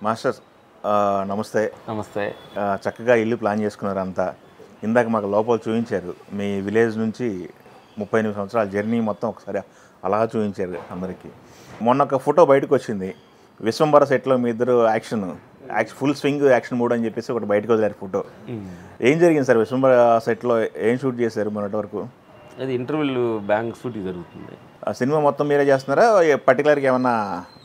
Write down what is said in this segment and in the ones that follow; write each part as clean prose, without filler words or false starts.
Masters నమస్తే. నమస్తే. చక్కగా ఇల్లు ప్లాన్ చేసుకున్నారు అంతా. ఇందాక మాకు లోపల చూపించారు. మీ విలేజ్ నుంచి 38 సంవత్సరాల జర్నీ మొత్తం ఒకసారి అలా చూపించారు అందరికీ. మొన్న ఒక ఫోటో బయటకు వచ్చింది. విశ్వంబర సెట్లో మీ ఇద్దరు action full swing action mood అని చెప్పేసి ఒకటి బయటకు వదిలేరు ఫోటో. ఏం జరిగింది సార్ విశ్వంబర సెట్లో? ఏం షూట్ చేశారు మొన్నటి వరకు? అది ఇంటర్వ్యూలు బ్యాంక్ షూటింగ్ జరుగుతుంది. ఆ సినిమా మొత్తం మీరే చేస్తున్నారా? పర్టికులర్గా ఏమన్నా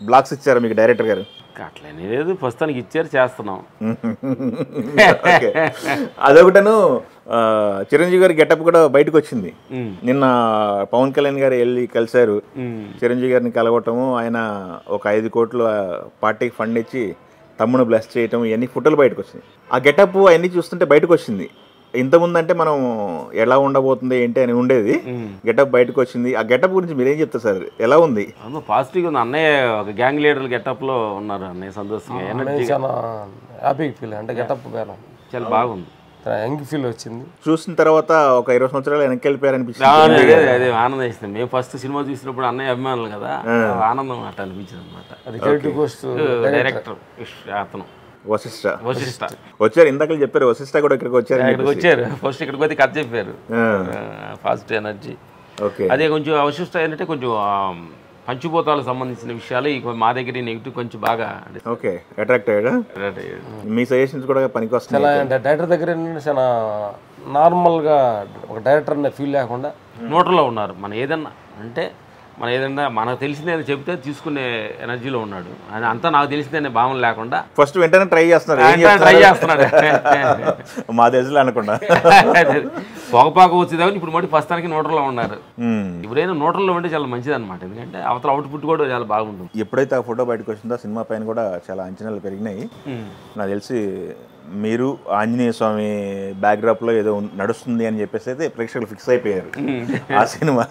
బ్లాక్స్ ఇచ్చారా మీకు డైరెక్టర్ గారు? అట్లనే లేదు, ప్రస్తుతానికి ఇచ్చారు, చేస్తున్నాం. అదొకటను. చిరంజీవి గారి గెటప్ కూడా బయటకు వచ్చింది. నిన్న పవన్ కళ్యాణ్ గారు వెళ్ళి కలిశారు. చిరంజీవి గారిని కలవటము, ఆయన ఒక 5 కోట్ల పార్టీకి ఫండ్ ఇచ్చి తమ్మును బ్లెస్ చేయటం, ఇవన్నీ ఫోటోలు బయటకు వచ్చింది. ఆ గెటప్ అవన్నీ చూస్తుంటే బయటకు వచ్చింది. ఇంతకుముందు అంటే మనం ఎలా ఉండబోతుంది ఏంటి అని ఉండేది. గెటప్ బయటకు వచ్చింది. ఆ గెటప్ గురించి మీరేం చెప్తారు సార్? ఎలా ఉంది? పాజిటివ్ ఉంది. అన్నయ్య ఒక గ్యాంగ్ లీడర్ గెటప్ లో ఉన్నారు. అన్నయ్య సంతోషంగా, హ్యాపీ ఫీల్ అంటే గెటప్ చాలా బాగుంది. యంగ్ ఫీల్ వచ్చింది. చూసిన తర్వాత ఒక 20 సంవత్సరాలు వెనక్కి వెళ్ళిపోయారు అనిపించింది. అదే ఆనందం ఇస్తుంది. మేము ఫస్ట్ సినిమా చూసినప్పుడు అన్నయ్య అభిమానులు కదా, ఆనందం అట్లా అనిపించింది అనమాట. డైరెక్టర్ అతను వశిష్ఠ వచ్చారు. ఇందాక చెప్పారు వశిష్ఠ కూడా ఇక్కడికి వచ్చారు. ఫస్ట్ ఇక్కడికి పోతే కథ చెప్పారు. Positive energy. అదే కొంచెం వశిష్ఠ ఏంటంటే కొంచెం పంచిపోతాలకు సంబంధించిన విషయాలు మా దగ్గర నెగిటివ్ కొంచెం బాగా అట్రాక్ట్ అయ్యాడు. మీ సజెషన్స్ కూడా పనికి వస్తాయి. డైరెక్టర్ దగ్గర చాలా నార్మల్గా ఒక డైరెక్టర్ ఫీల్ లేకుండా నోటర్లో ఉన్నారు. మనం ఏదన్నా మనకు తెలిసిందే చెప్తే తీసుకునే ఎనర్జీలో ఉన్నాడు. అంతా నాకు తెలిసిందే భావన లేకుండా ఫస్ట్ వెంటనే ట్రై చేస్తున్నాడు. మా దేశంలో అనకుండా పొగపాక వచ్చేదాన్ని ఇప్పుడు మళ్ళీ ప్రస్తుతానికి నోటర్లో ఉన్నారు. ఇప్పుడైనా నోటర్లో ఉంటే చాలా మంచిది అనమాట. ఎందుకంటే అవతల అవుట్పుట్ కూడా చాలా బాగుంటుంది. ఎప్పుడైతే ఆ ఫోటో బయటకు వచ్చిందో సినిమా పైన కూడా చాలా అంచనాలు పెరిగినాయి. నాకు తెలిసి మీరు ఆంజనేయ స్వామి బ్యాక్డ్రాప్లో ఏదో నడుస్తుంది అని చెప్పేసి అయితే ప్రేక్షకులు ఫిక్స్ అయిపోయారు. ఆ సినిమా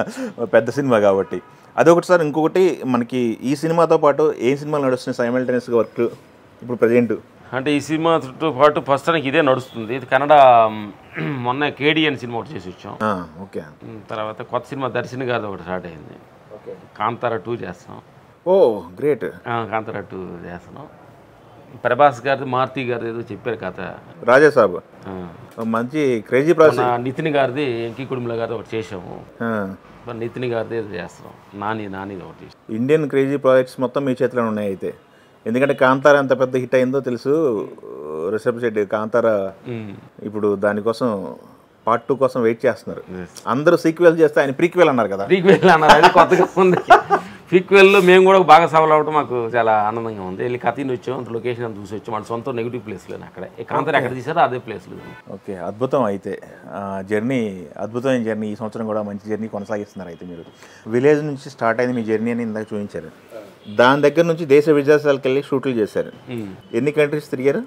పెద్ద సినిమా కాబట్టి అదొకటి సార్. ఇంకొకటి మనకి ఈ సినిమాతో పాటు ఏ సినిమాలు నడుస్తున్నాయి సైమల్టేనియస్గా వర్క్ ఇప్పుడు ప్రజెంట్? అంటే ఈ సినిమాతో పాటు ప్రస్తుతానికి ఇదే నడుస్తుంది. ఇది కన్నడ మొన్న కేడిఎన్ సినిమా ఒకటి చేసి వచ్చాం. ఓకే. తర్వాత కొత్త సినిమా దర్శన్ గారిది ఒకటి స్టార్ట్ అయింది. కాంతారా 2 చేస్తున్నాం. ఓ గ్రేట్. కాంతారా 2 చేస్తున్నాం. ప్రభాస్ గారిది, మారుతి గారిది ఏదో చెప్పారు కథ. రాజాసాబ్ మంచి క్రేజీ ప్రాసెస్. నితిన్ గారిది ఎంకి కుటుంబల గారిది ఒకటి చేసాము. నితిన్ గారిది ఏదో చేస్తున్నాం. నానిది ఒకటి. ఇండియన్ క్రేజీ ప్రాజెక్ట్స్ మొత్తం మీ చేతిలో ఉన్నాయి అయితే. ఎందుకంటే కాంతారా ఎంత పెద్ద హిట్ అయిందో తెలుసు. రిషబ్ శెట్టి కాంతారా ఇప్పుడు దానికోసం పార్ట్ 2 కోసం వెయిట్ చేస్తున్నారు. అందరూ సీక్వెల్ చేస్తే ఆయన ప్రీక్వెల్ అన్నారు కదా. ప్రీక్వెల్ అన్నారు, అది కొత్తగా ఉంది. ప్రీక్వెల్లో మేము కూడా బాగా సవాల్ అవ్వడం మాకు చాలా ఆనందంగా ఉంది. వెళ్ళి కథని వచ్చాం, అంత లొకేషన్ అంత చూసి వచ్చాం. మన సొంత నెగిటివ్ ప్లేస్లో అక్కడే కాంతారా ఎక్కడ తీసారో అదే ప్లేస్లో. ఓకే, అద్భుతం. అయితే అద్భుతమైన జర్నీ. ఈ సంవత్సరం కూడా మంచి జర్నీ కొనసాగిస్తున్నారు. అయితే మీరు విలేజ్ నుంచి స్టార్ట్ అయింది మీ జర్నీ అని ఇందాక చూపించారు. దాని దగ్గర నుంచి దేశ విదేశాలకు వెళ్ళి షూట్లు చేశారు. ఎన్ని కంట్రీస్ తిరిగారు?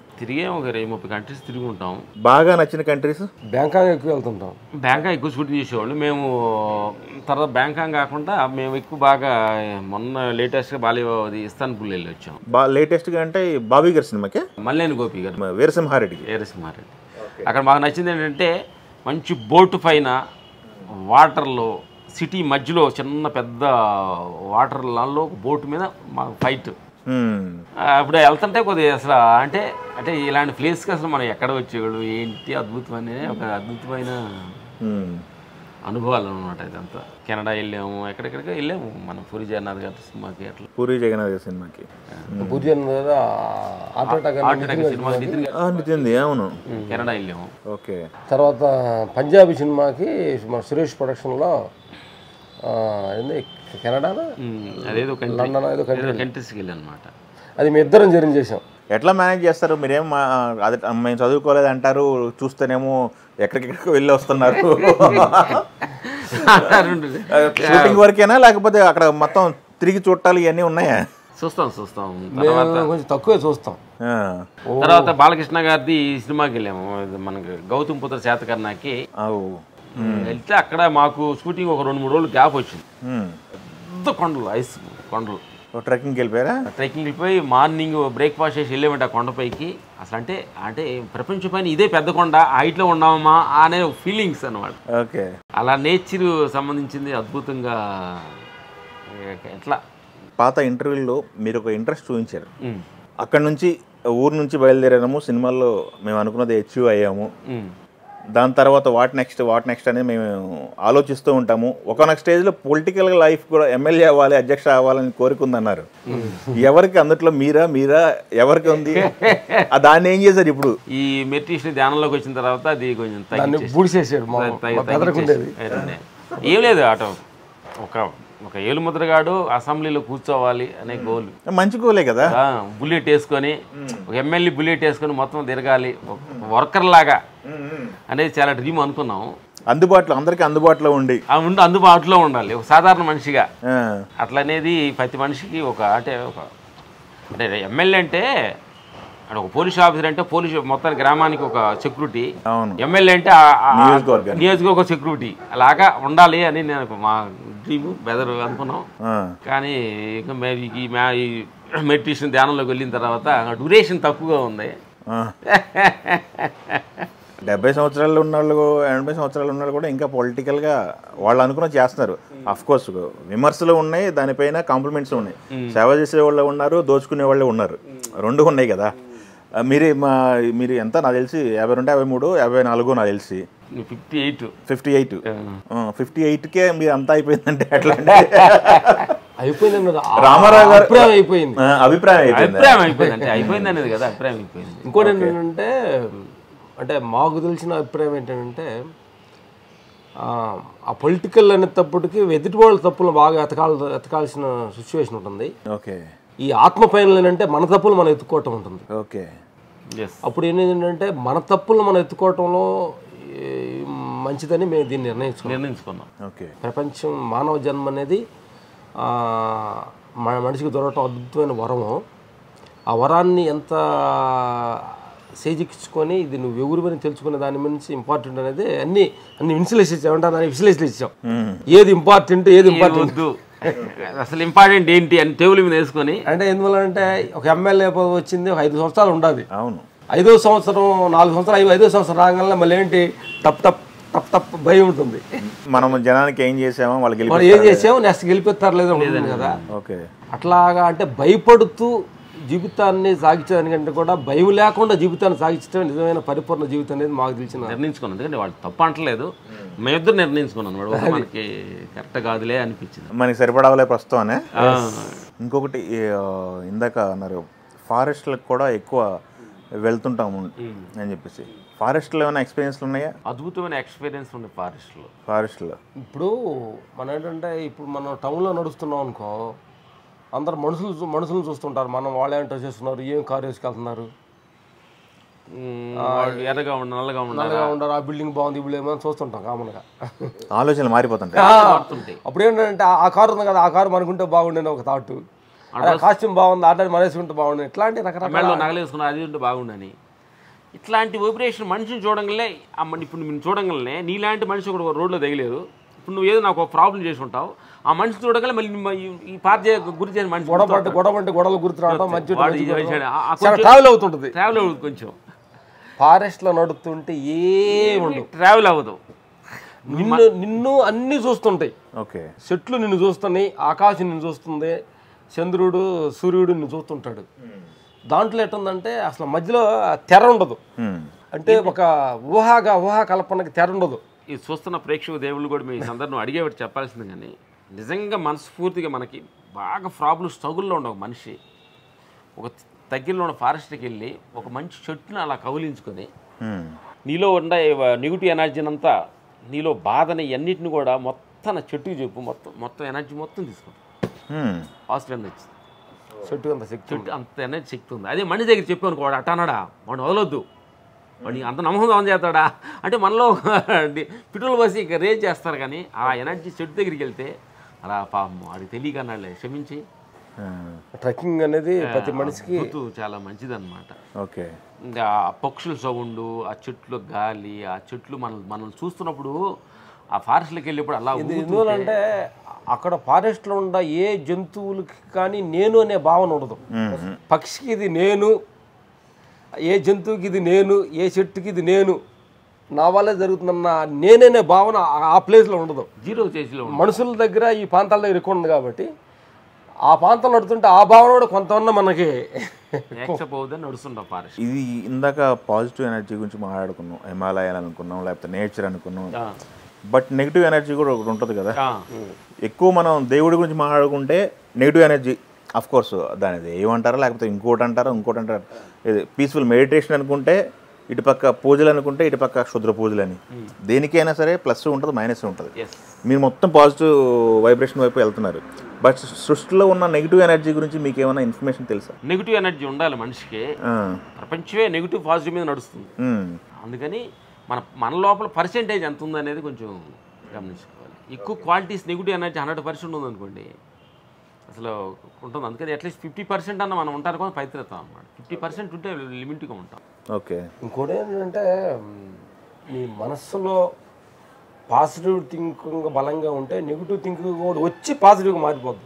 ఒక 30 కంట్రీస్ తిరిగి ఉంటాం. బాగా నచ్చిన కంట్రీస్? బ్యాంకాక్ ఎక్కువ వెళ్తుంటాం. బ్యాంకాక్ ఎక్కువ షూటింగ్ చేసేవాళ్ళు మేము. తర్వాత బ్యాంకాక్ కాకుండా మేము ఎక్కువ బాగా మొన్న లేటెస్ట్గా బాలీవుడ్ ఇస్తాన్బుల్ వెళ్ళి వచ్చాం. లేటెస్ట్గా అంటే బాబీ గారి సినిమాకే, మల్లేని గోపి గారు, వీరసింహారెడ్డి. అక్కడ బాగా నచ్చింది ఏంటంటే మంచి బోటు పైన వాటర్లో సిటీ మధ్యలో చిన్న పెద్ద వాటర్ లాల్లో బోటు మీద మాకు ఫైట్. అప్పుడు వెళ్తుంటే కొద్దిగా అసలు అంటే ఇలాంటి ప్లేస్కి అసలు మనం ఎక్కడ వచ్చేవాళ్ళు ఏంటి ఒక అద్భుతమైన అనుభవాలు అనమాట. ఇదంతా కెనడా వెళ్ళాము, ఎక్కడెక్కడికి వెళ్ళాము. మనం పూరి జగన్నాథ్ గారి సినిమాకి, అట్లా పూరి జగన్నాథ్ గారి సినిమాకి, అవును కెనడా వెళ్ళాము. ఓకే. తర్వాత పంజాబీ సినిమాకి మన సురేష్ ప్రొడక్షన్లో కెనడాలో అదేదో లండన్ ఏదో కంట్రీస్కి వెళ్ళి అనమాట. అది మీ ఇద్దరం జర్నీ చేసాం. ఎట్లా మేనేజ్ చేస్తారు మీరేం? అదే మేము చదువుకోలేదు అంటారు, చూస్తేనేమో ఎక్కడికెక్కడికి వెళ్ళి వస్తున్నారు. షూటింగ్ వరకేనా లేకపోతే అక్కడ మొత్తం తిరిగి చూడాలి ఇవన్నీ ఉన్నాయా? చూస్తాం. కొంచెం తక్కువే చూస్తాం. తర్వాత బాలకృష్ణ గారిది సినిమాకి వెళ్ళాము. మనకి గౌతమ్ పుత్ర శాతకర్ణకి వెళ్తే అక్కడ మాకు షూటింగ్ ఒక 2-3 రోజులు గ్యాప్ వచ్చింది. పెద్ద కొండలు, ఐస్ కొండలు. ట్రెక్కింగ్కి వెళ్ళిపోయారా? ట్రెక్కింగ్ వెళ్ళిపోయి మార్నింగ్ బ్రేక్ఫాస్ట్ చేసి వెళ్ళామంటే ఆ కొండపైకి. అసలు అంటే ప్రపంచం పైన ఇదే పెద్ద కొండ, హైట్లో ఉన్నామా అనే ఫీలింగ్స్ అనమాట. ఓకే. అలా నేచర్ సంబంధించింది అద్భుతంగా. ఎట్లా పాత ఇంటర్వ్యూలో మీరు ఒక ఇంట్రెస్ట్ చూపించారు. అక్కడ నుంచి ఊరు నుంచి బయలుదేరాము, సినిమాల్లో మేము అనుకున్నది అచీవ్ అయ్యాము. దాని తర్వాత వాట్ నెక్స్ట్ అనేది మేము ఆలోచిస్తూ ఉంటాము. ఒకనొక స్టేజ్లో పొలిటికల్ లైఫ్ కూడా ఎమ్మెల్యే అవ్వాలి, అధ్యక్ష అవ్వాలని కోరుకుందన్నారు. ఎవరికి అందుట్లో మీరా ఎవరికి ఉంది? దాన్ని ఏం చేశారు ఇప్పుడు? ఈ మెడిటేషన్ ధ్యానంలోకి వచ్చిన తర్వాత అది కొంచెం ఏం లేదు అటు ఒక ఏలుముద్రగాడు అసెంబ్లీలో కూర్చోవాలి అనే గోల్. మంచి గోలే కదా. బుల్లెట్ వేసుకొని ఒక ఎమ్మెల్యే బుల్లెట్ వేసుకొని మొత్తం తిరగాలి వర్కర్ లాగా అనేది చాలా డ్రీమ్ అనుకున్నాం. అందుబాటులో అందరికి అందుబాటులో అందుబాటులో ఉండాలి ఒక సాధారణ మనిషిగా. అట్లా అనేది ప్రతి మనిషికి అంటే ఎమ్మెల్యే అంటే ఒక పోలీస్ ఆఫీసర్ అంటే మొత్తం గ్రామానికి ఒక సెక్యూరిటీ, ఎమ్మెల్యే అంటే నియోజకవర్గ సెక్యూరిటీ అలాగా ఉండాలి అని నేను మా డ్రీమ్ బెదర్ అనుకున్నాం. కానీ ఈ మెడిటేషన్ ధ్యానంలోకి వెళ్ళిన తర్వాత డ్యూరేషన్ తక్కువగా ఉంది. 70 సంవత్సరాలు ఉన్నవాళ్ళు 80 సంవత్సరాలు ఉన్నవాళ్ళు కూడా ఇంకా పొలిటికల్గా వాళ్ళు అనుకున్నది చేస్తున్నారు. అఫ్కోర్స్ విమర్శలు ఉన్నాయి, దానిపైన కాంప్లిమెంట్స్ ఉన్నాయి. సేవ చేసే వాళ్ళు ఉన్నారు, దోచుకునే వాళ్ళు ఉన్నారు, రెండు ఉన్నాయి కదా. మీరు ఎంత నాకు తెలిసి 52, 53, 54 నాకు తెలిసి 58కే మీరు అంతా అయిపోయిందంటే ఎట్లా అయిపోయింది? రామారావు గారు అభిప్రాయం అయిపోయింది అనేది కదా అభిప్రాయం అయిపోయింది. ఇంకోటి ఏంటంటే అంటే మాకు తెలిసిన అభిప్రాయం ఏంటంటే ఆ పొలిటికల్ అనేటప్పటికి ఎదుటి వాళ్ళ తప్పులు బాగా ఎతకాల్సిన సిచ్యువేషన్ ఉంటుంది. ఓకే. ఈ ఆత్మ పైన అంటే మన తప్పులు మనం ఎత్తుకోవటం ఉంటుంది. ఓకే. అప్పుడు ఏంటంటే మన తప్పులు మనం ఎత్తుకోవటంలో మంచిదని మేము దీన్ని నిర్ణయించుకున్నాం. ఓకే. ప్రపంచం మానవ జన్మ అనేది మన మనిషికి దొరకటం అద్భుతమైన వరము. ఆ వరాన్ని ఎంత సేజిక్చుకొని ఇది నువ్వు ఎవరివని తెలుసుకునే దాని నుంచి ఇంపార్టెంట్ అనేది అన్ని విశ్లేషించాం. ఏమంటారు దాన్ని విశ్లేషించాం. ఏది ఇంపార్టెంట్ అసలు ఇంపార్టెంట్ ఏంటి అని టేబుల్ మీద వేసుకొని. అంటే ఎందువల్ల అంటే ఒక ఎమ్మెల్యే వచ్చింది ఒక 5 సంవత్సరాలు ఉండాలి. అవును. 5వ సంవత్సరం 4 సంవత్సరాలు 5వ సంవత్సరం రాగానే మళ్ళీ ఏంటి తప్పు భయం ఉంటుంది. మనం జనానికి ఏం చేసామో వాళ్ళకి ఏం చేసామో నెక్స్ట్ గెలిపిస్తారు లేదా ఉంటుంది కదా. ఓకే. అట్లాగా అంటే భయపడుతూ జీవితాన్ని సాగించడానికంటే కూడా భయం లేకుండా జీవితాన్ని సాగించడం నిజమైన పరిపూర్ణ జీవితం అనేది మాకు తెలిసిన నిర్ణయించుకున్నాను. ఎందుకంటే వాళ్ళు తప్పు అంటలేదు, మేమిద్దరు నిర్ణయించుకున్నాను. మనకి కరెక్ట్ కాదులే అనిపించింది, మనకి సరిపడాలే ప్రస్తుతం అనే. ఇంకొకటి ఇందాక అన్నారు ఫారెస్ట్లకు కూడా ఎక్కువ వెళ్తుంటాము అని చెప్పేసి. ఫారెస్ట్లో ఏమైనా ఎక్స్పీరియన్స్లు ఉన్నాయా? అద్భుతమైన ఎక్స్పీరియన్స్ ఉంది ఫారెస్ట్లో. ఇప్పుడు మనం ఏంటంటే ఇప్పుడు మనం టౌన్లో నడుస్తున్నాం అనుకో, అందరు మనుషులు చూస్తుంటారు. మనం వాళ్ళు ఏం డ్రెస్ చేస్తున్నారు, ఏం కారు వేసుకెళ్తున్నారు, ఎర్రగా నల్లగా ఉండరు, ఆ బిల్డింగ్ బాగుంది ఇప్పుడు ఏమో చూస్తుంటాం కామన్గా. ఆలోచనలు మారిపోతుంటాయి. అప్పుడు ఏంటంటే ఆ కారు ఉంది కదా, ఆ కారు మనకుంటే బాగుండేది ఒక థాట్. కాస్ట్యూమ్ బాగుంది, ఆర్డర్ మనేసుకుంటే బాగుంది, ఇట్లాంటి రకరకాల నగలేసుకున్నా అది ఉంటే బాగుండని. ఇట్లాంటి వైబ్రేషన్ మనిషిని చూడంగానే ఇప్పుడు నేను చూడంగానే నీలాంటి మనిషి ఒకటి రోడ్లో తగిలేరు. ఇప్పుడు నువ్వు ఏదో నాకు ఒక ప్రాబ్లం చేసి ఉంటావు, ఆ మనిషి చూడగానే మళ్ళీ ఈ పార్టీ గురి చేసిన మనిషి గొడవలు గుర్తు రావడం మంచి ట్రావెల్ అవుతుంటుంది. కొంచెం ఫారెస్ట్లో నడుస్తుంటే ఏముండదు, ట్రావెల్ అవ్వదు. నిన్ను అన్నీ చూస్తుంటాయి. ఓకే. చెట్లు నిన్ను చూస్తున్నాయి, ఆకాశం నిన్ను చూస్తుంది, చంద్రుడు సూర్యుడు నిన్ను చూస్తుంటాడు. దాంట్లో ఎట్టుందంటే అసలు మధ్యలో తెర ఉండదు. అంటే ఒక ఊహా కల్పనకి తెర ఉండదు. ఈ చూస్తున్న ప్రేక్షక దేవుళ్ళు కూడా మీ సందర్భం అడిగేవాటి చెప్పాల్సింది. కానీ నిజంగా మనస్ఫూర్తిగా మనకి బాగా ప్రాబ్లమ్ స్ట్రగుల్లో ఉన్న ఒక మనిషి ఒక దగ్గరలో ఉన్న ఫారెస్ట్కి వెళ్ళి ఒక మంచి చెట్టుని అలా కౌలించుకొని నీలో ఉండే నెగిటివ్ ఎనర్జీని అంతా, నీలో బాధని అన్నిటిని కూడా మొత్తం చెట్టుకి చెప్పు, మొత్తం ఎనర్జీ మొత్తం తీసుకుంటాం. పాజిటివ్ ఎనర్జీ చెట్టు అంత ఎనర్జీ శక్తి ఉంది. అదే మనిషి దగ్గర చెప్పాను అనుకో, వాడు అట్టన్నాడా, వాడిని వదలొద్దు, వాడిని అంత నమ్మకం ఆన్ చేస్తాడా అంటే మనలో పిటులు బసి ఇక రేజ్ చేస్తారు. కానీ ఆ ఎనర్జీ చెట్టు దగ్గరికి వెళ్తే అలా పాపం వాడికి తెలియకన్నాళ్ళే క్షమించి. ట్రెక్కింగ్ అనేది ప్రతి మనిషికి చాలా మంచిది అనమాట. ఓకే. ఇంకా పక్షుల సౌండ్, ఆ చెట్లు గాలి, ఆ చెట్లు మనల్ని చూస్తున్నప్పుడు ఆ ఫారెస్ట్లోకి వెళ్ళినప్పుడు అలా ఎందుకంటే అక్కడ ఫారెస్ట్లో ఉన్న ఏ జంతువులకి కానీ నేను అనే భావన ఉండదు. పక్షికి ఇది నేను, ఏ జంతువుకి ఇది నేను, ఏ చెట్టుకి ఇది నేను, నా వల్లే జరుగుతుందన్న నేననే భావన ఆ ప్లేస్లో ఉండదు. జీరో చేసిలో మనుషుల దగ్గర ఈ ప్రాంతాల దగ్గర ఎక్కువ ఉంది కాబట్టి ఆ ప్రాంతం నడుతుంటే ఆ భావన కూడా కొంతమన్నా మనకి యాక్సెప్ట్ అవుతుందని నడుస్తుంటాం ఫారెస్ట్. ఇది ఇందాక పాజిటివ్ ఎనర్జీ గురించి మాట్లాడుకున్నాం, హిమాలయాలు అనుకున్నాం, లేకపోతే నేచర్ అనుకున్నాం. బట్ నెగిటివ్ ఎనర్జీ కూడా ఒకటి ఉంటుంది కదా. ఎక్కువ మనం దేవుడి గురించి మాట్లాడుకుంటే నెగిటివ్ ఎనర్జీ అఫ్ కోర్స్ దానిది ఏమంటారా, లేకపోతే ఇంకోటి అంటారా, ఇది పీస్ఫుల్ మెడిటేషన్ అనుకుంటే ఇటుపక్క పూజలు అనుకుంటే ఇటుపక్క క్షుద్ర పూజలు అని. దేనికైనా సరే ప్లస్ ఉంటుంది, మైనస్ ఉంటుంది. మీరు మొత్తం పాజిటివ్ వైబ్రేషన్ వైపు వెళ్తున్నారు. బట్ సృష్టిలో ఉన్న నెగిటివ్ ఎనర్జీ గురించి మీకు ఏమైనా ఇన్ఫర్మేషన్ తెలుసా? నెగిటివ్ ఎనర్జీ ఉండాలి మనిషికి. ప్రపంచమే నెగిటివ్ పాజిటివ్ మీద నడుస్తుంది. అందుకని మన లోపల పర్సెంటేజ్ ఎంత ఉందనేది కొంచెం గమనించుకోవాలి. ఎక్కువ క్వాలిటీస్ నెగిటివ్ ఎనర్జీ 100% ఉందనుకోండి అసలు ఉంటుంది. అందుకని అట్లీస్ట్ 50% అన్న మనం ఉంటారు కూడా ప్రయత్నిస్తాం అన్నమాట. 50% ఉంటే లిమిట్గా ఉంటాం. ఓకే. ఇంకోటి ఏంటంటే మీ మనస్సులో పాజిటివ్ థింకింగ్ బలంగా ఉంటే నెగిటివ్ థింకింగ్ కూడా వచ్చి పాజిటివ్గా మారిపోద్ది.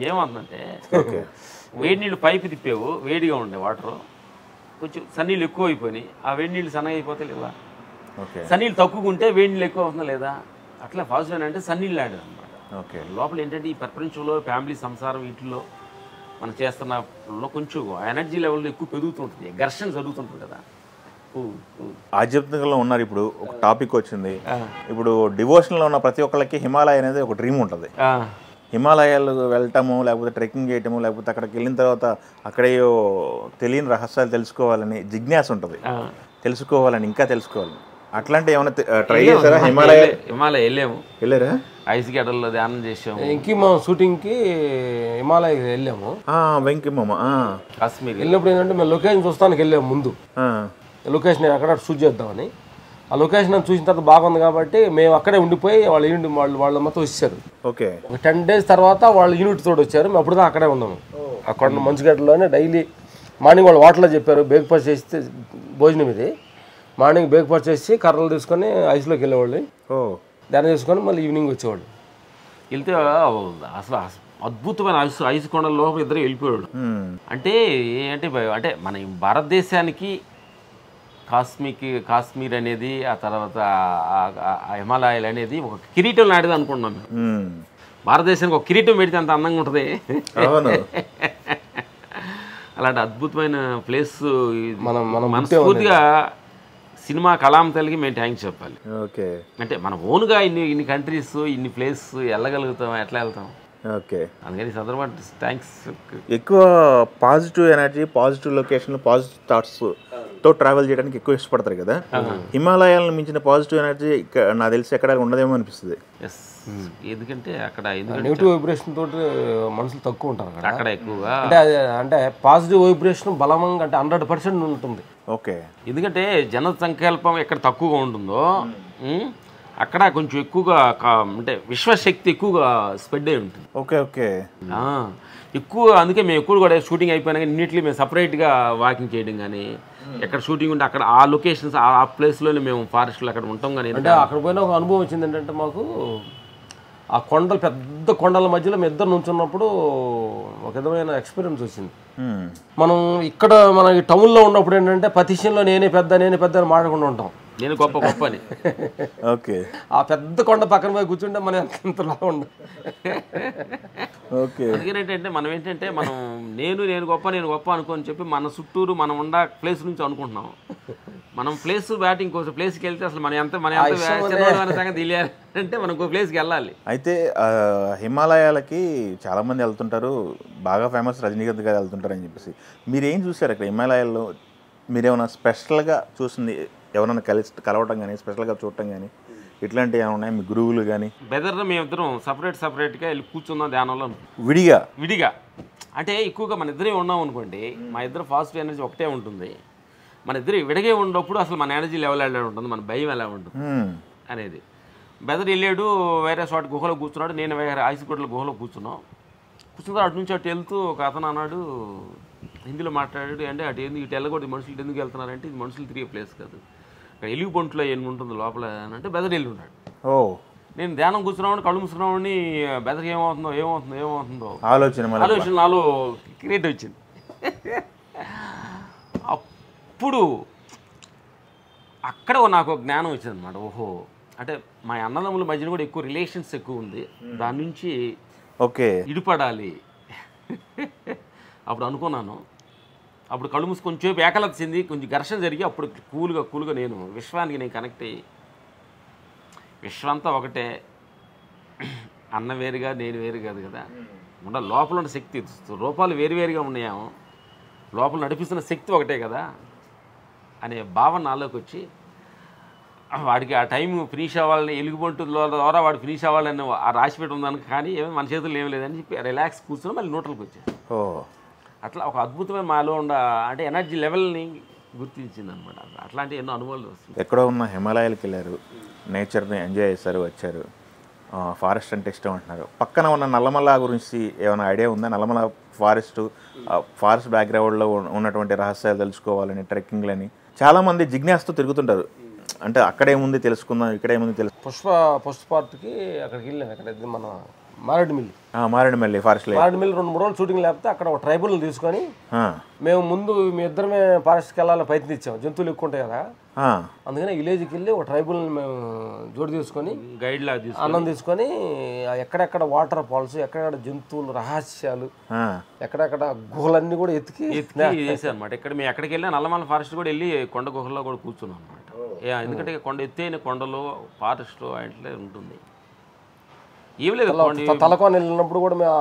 ఏమవుతుందంటే వేడి నీళ్ళు పైపు తిప్పేవు, వేడిగా ఉండే వాటర్ కొంచెం సన్నీళ్ళు ఎక్కువ అయిపోయినాయి, ఆ వేడి నీళ్ళు సన్నగా అయిపోతే లేదా, సన్నీళ్ళు తక్కువ ఉంటే వేడి నీళ్ళు ఎక్కువ అవుతుందా లేదా, అట్లా పాజిటివ్ అంటే సన్నీళ్ళు లాంటిది అనమాట. లోపల ఏంటంటే ఈ ప్రపంచంలో ఫ్యామిలీ సంసారం వీటిల్లో మనం చేస్తున్నలో కొంచెం ఎనర్జీ లెవెల్ ఎక్కువ పెరుగుతుంటుంది, ఘర్షణ జరుగుతుంటుంది కదా. ఆధ్యాత్మికంలో ఉన్నారు. ఇప్పుడు ఒక టాపిక్ వచ్చింది. ఇప్పుడు డివోషన్లో ఉన్న ప్రతి ఒక్కళ్ళకి హిమాలయ అనేది ఒక డ్రీమ్ ఉంటుంది. హిమాలయాలు వెళ్ళటము, లేకపోతే ట్రెక్కింగ్ చేయటము, లేకపోతే అక్కడికి వెళ్ళిన తర్వాత అక్కడేయో తెలియని రహస్యాలు తెలుసుకోవాలని జిజ్ఞాస ఉంటుంది. తెలుసుకోవాలని, ఇంకా తెలుసుకోవాలని. అట్లాంటి ఏమైనా ట్రై చేశారా? హిమాలయ వెళ్ళారా? ఐస్ గడ్డల్లో ధ్యానం చేసాము. ఇంకి మనం షూటింగ్కి హిమాలయ వెళ్ళాము. వెంకిమామ కాశ్మీర్ వెళ్ళినప్పుడు ఏంటంటే మేము లొకేషన్ చూస్తానికి వెళ్ళాము. ముందు లొకేషన్ అక్కడ షూట్ చేద్దామని, ఆ లొకేషన్ చూసిన తర్వాత బాగుంది కాబట్టి మేము అక్కడే ఉండిపోయి వాళ్ళ మొత్తం వచ్చారు. ఓకే. ఒక 10 days తర్వాత వాళ్ళు యూనిట్ తోడు వచ్చారు. మేము అప్పుడు అక్కడే ఉన్నాము. అక్కడ మంచుగడ్డలోనే డైలీ మార్నింగ్ వాళ్ళు వాటర్లో చెప్పారు బ్రేక్ఫాస్ట్ చేస్తే భోజనం ఇది. మార్నింగ్ బ్రేక్ఫాస్ట్ చేసి కర్రలు తీసుకొని ఐస్లోకి వెళ్ళేవాళ్ళు, ధ్యానం చేసుకొని మళ్ళీ ఈవినింగ్ వచ్చేవాళ్ళు. వెళ్తే అసలు అద్భుతమైన ఐస్ కొండల లోపల ఇద్దరు వెళ్ళిపోయాడు. అంటే అంటే మన భారతదేశానికి కాశ్మీర్ అనేది, ఆ తర్వాత హిమాలయాలు అనేది ఒక కిరీటం లాంటిది అనుకుంటున్నాం మేము. భారతదేశానికి ఒక కిరీటం పెడితే అంత అందంగా ఉంటుంది. అలాంటి అద్భుతమైన ప్లేస్ మనస్ఫూర్తిగా సినిమా కళాంతలకి మేము థ్యాంక్స్ చెప్పాలి. ఓకే. అంటే మన ఓన్గా ఇన్ని కంట్రీస్, ఇన్ని ప్లేస్ వెళ్ళగలుగుతాం, ఎట్లా వెళ్తాం? ఓకే. అందుకని సందర్భం థ్యాంక్స్. ఎక్కువ positive energy, positive location, positive thoughts తో ట్రావెల్ చేయడానికి ఎక్కువ ఇష్టపడతారు కదా. హిమాలయాలను మించిన పాజిటివ్ ఎనర్జీ నాకు తెలిసి ఎక్కడ ఉండదేమో అనిపిస్తుంది. ఎందుకంటే అక్కడ నెగిటివ్ వైబ్రేషన్ తోటి మనుషులు తక్కువ ఉంటారు అక్కడ ఎక్కువగా. అంటే పాజిటివ్ వైబ్రేషన్ బలంగా అంటే 100% ఉంటుంది. ఓకే. ఎందుకంటే జన సంకల్పం ఎక్కడ తక్కువగా ఉంటుందో అక్కడ కొంచెం ఎక్కువగా అంటే విశ్వశక్తి ఎక్కువగా స్ప్రెడ్ అయి ఉంటుంది. ఓకే. ఓకే. ఎక్కువ అందుకే మేము ఎక్కువ కూడా షూటింగ్ అయిపోయినాక ఇన్నిట్లీ మేము సపరేట్గా వాకింగ్ చేయడం కానీ, ఎక్కడ షూటింగ్ ఉంటే అక్కడ ఆ లొకేషన్స్ ఆ ప్లేస్లోనే మేము ఫారెస్ట్లో అక్కడ ఉంటాం. కానీ అంటే అక్కడ పోయిన ఒక అనుభవం వచ్చింది ఏంటంటే మాకు ఆ కొండలు, పెద్ద కొండల మధ్యలో మేము ఇద్దరు నుంచున్నప్పుడు ఒక విధమైన ఎక్స్పీరియన్స్ వచ్చింది. మనం ఇక్కడ మన టౌన్లో ఉన్నప్పుడు ఏంటంటే ప్రతిశంలో నేనే పెద్ద అని మాట్లాడుకుంటూ ఉంటాం, నేను గొప్ప అని. ఓకే. ఆ పెద్ద కొండ పక్కన పోయి కూర్చుంటే మనం ఎంతలా ఉండదు. ఓకే. అందుకేంటంటే మనం ఏంటంటే నేను గొప్ప అనుకోని చెప్పి మన చుట్టూరు మనం ఉన్న ప్లేస్ నుంచి అనుకుంటున్నాం. మనం ప్లేస్ బ్యాటింగ్ కోసం ప్లేస్కి వెళ్తే అసలు మన ఎంత సంగతి తెలియాలి అంటే మనం ఇంకో ప్లేస్కి వెళ్ళాలి. అయితే హిమాలయాలకి చాలామంది వెళ్తుంటారు, బాగా ఫేమస్ రజనీకాంత్ గారు వెళ్తుంటారని చెప్పేసి. మీరేం చూసారు అక్కడ హిమాలయాల్లో? మీరేమైనా స్పెషల్గా చూసింది, ఎవరైనా కలవటం కానీ, స్పెషల్గా చూడటం కానీ ఇట్లాంటివి ఏమైనా ఉన్నాయి? మీ గురువులు కానీ? బెదర్లో మేమిద్దరం సపరేట్గా వెళ్ళి కూర్చున్నాం ధ్యానంలో విడిగా. అంటే ఎక్కువగా మన ఇద్దరే ఉన్నాం అనుకోండి, మా ఇద్దరు పాజిటివ్ ఎనర్జీ ఒకటే ఉంటుంది. మన ఇద్దరు విడగే ఉన్నప్పుడు అసలు మన ఎనర్జీ లెవెల్ ఎలా ఉంటుంది, మన భయం ఎలా ఉంటుంది అనేది. బెదర్ వెళ్ళాడు వేరే చోట గుహలో కూర్చున్నాడు, నేను వేరే ఐసుగొడ్ల గుహలో కూర్చున్నా అటు నుంచి అటు వెళ్తూ ఒక అతను అన్నాడు, హిందీలో మాట్లాడాడు. అంటే అటు ఇటు వెళ్ళకూడదు, మనుషులు ఎందుకు వెళ్తున్నారంటే ఇది మనుషులు తిరిగే ప్లేస్ కాదు, ఇక్కడ ఎలుగు పొంట్లో ఏమి ఉంటుంది లోపల అంటే బెదర్ వెళ్ళి ఉన్నాడు. నేను ధ్యానం కూర్చున్నామని కళ్ళు మూసుకున్నామని బెదర్కి ఏమవుతుందో ఆలోచన నాలో క్రియేట్ వచ్చింది. అప్పుడు అక్కడ నాకు జ్ఞానం వచ్చింది అనమాట. ఓహో, అంటే మా అన్నదమ్ముల మధ్యన కూడా ఎక్కువ రిలేషన్స్ ఎక్కువ ఉంది, దాని నుంచి ఓకే. ఇడిపడాలి. అప్పుడు అనుకున్నాను. అప్పుడు కళ్ళు మూసి కొంచెం ఏకలత చెంది కొంచెం ఘర్షణ జరిగి అప్పుడు కూలుగా నేను విశ్వానికి నేను కనెక్ట్ అయ్యి విశ్వంతా ఒకటే, అన్న వేరుగా నేను వేరు కాదు కదా, లోపల ఉన్న శక్తి, రూపాలు వేరువేరుగా ఉన్నాయేమో, లోపల నడిపిస్తున్న శక్తి ఒకటే కదా అనే భావన నాలోకి వచ్చి వాడికి ఆ టైం ఫినిష్ అవ్వాలని ఎలుగుబంటు ద్వారా వాడు ఫినిష్ అవ్వాలని ఆ రాసి పెట్టి ఉందానికి, కానీ ఏమో మన చేతుల్లో ఏం లేదని చెప్పి రిలాక్స్ కూర్చొని మళ్ళీ న్యూట్రల్కి వచ్చాను. అట్లా ఒక అద్భుతమైన మాలో అంటే ఎనర్జీ లెవెల్ని గుర్తించింది అనమాట. అట్లాంటి ఎన్నో అనుభవాలు వస్తుంది. ఎక్కడో ఉన్న హిమాలయాలకు వెళ్ళారు, నేచర్ని ఎంజాయ్ చేశారు, వచ్చారు. ఫారెస్ట్ అంటే ఇష్టం అంటున్నారు. పక్కన ఉన్న నల్లమల గురించి ఏమైనా ఐడియా ఉందా? నల్లమల ఫారెస్ట్ బ్యాక్గ్రౌండ్లో ఉన్నటువంటి రహస్యాలు తెలుసుకోవాలని, ట్రెక్కింగ్లని చాలామంది జిజ్ఞాసతో తిరుగుతుంటారు. అంటే అక్కడేముంది తెలుసుకుందాం, ఇక్కడేముంది ఫస్ట్ పార్ట్కి అక్కడికి వెళ్ళాను. అక్కడ మన మారేడుమిల్లి ఫారెస్ట్, మారేడుమిల్లి 2-3 రోజులు షూటింగ్ లేకపోతే అక్కడ ఒక ట్రైబుల్ని తీసుకొని మేము ముందు మీ ఇద్దరమే ఫారెస్ట్కి వెళ్ళాలని ప్రయత్నించాం. జంతువులు ఎక్కువ ఉంటాయి కదా, అందుకని విలేజ్కి వెళ్ళి ఒక ట్రైబుల్ని మేము జోడి తీసుకొని గైడ్ లాగా అన్నం తీసుకొని ఎక్కడెక్కడ వాటర్ ఫాల్స్, ఎక్కడెక్కడ జంతువులు రహస్యాలు, ఎక్కడెక్కడ గుహలన్నీ కూడా ఎత్తికి చేసాం అనమాట. ఇక్కడ మేము ఎక్కడికి వెళ్ళినా నల్లమల ఫారెస్ట్ కూడా వెళ్ళి కొండ గుహల్లో కూడా కూర్చున్నాం అనమాట. ఎందుకంటే కొండ ఎత్తైన కొండలో ఫారెస్ట్ అట్లే ఉంటుంది. ఏం లేదు, తలకోన వెళ్ళినప్పుడు కూడా మేము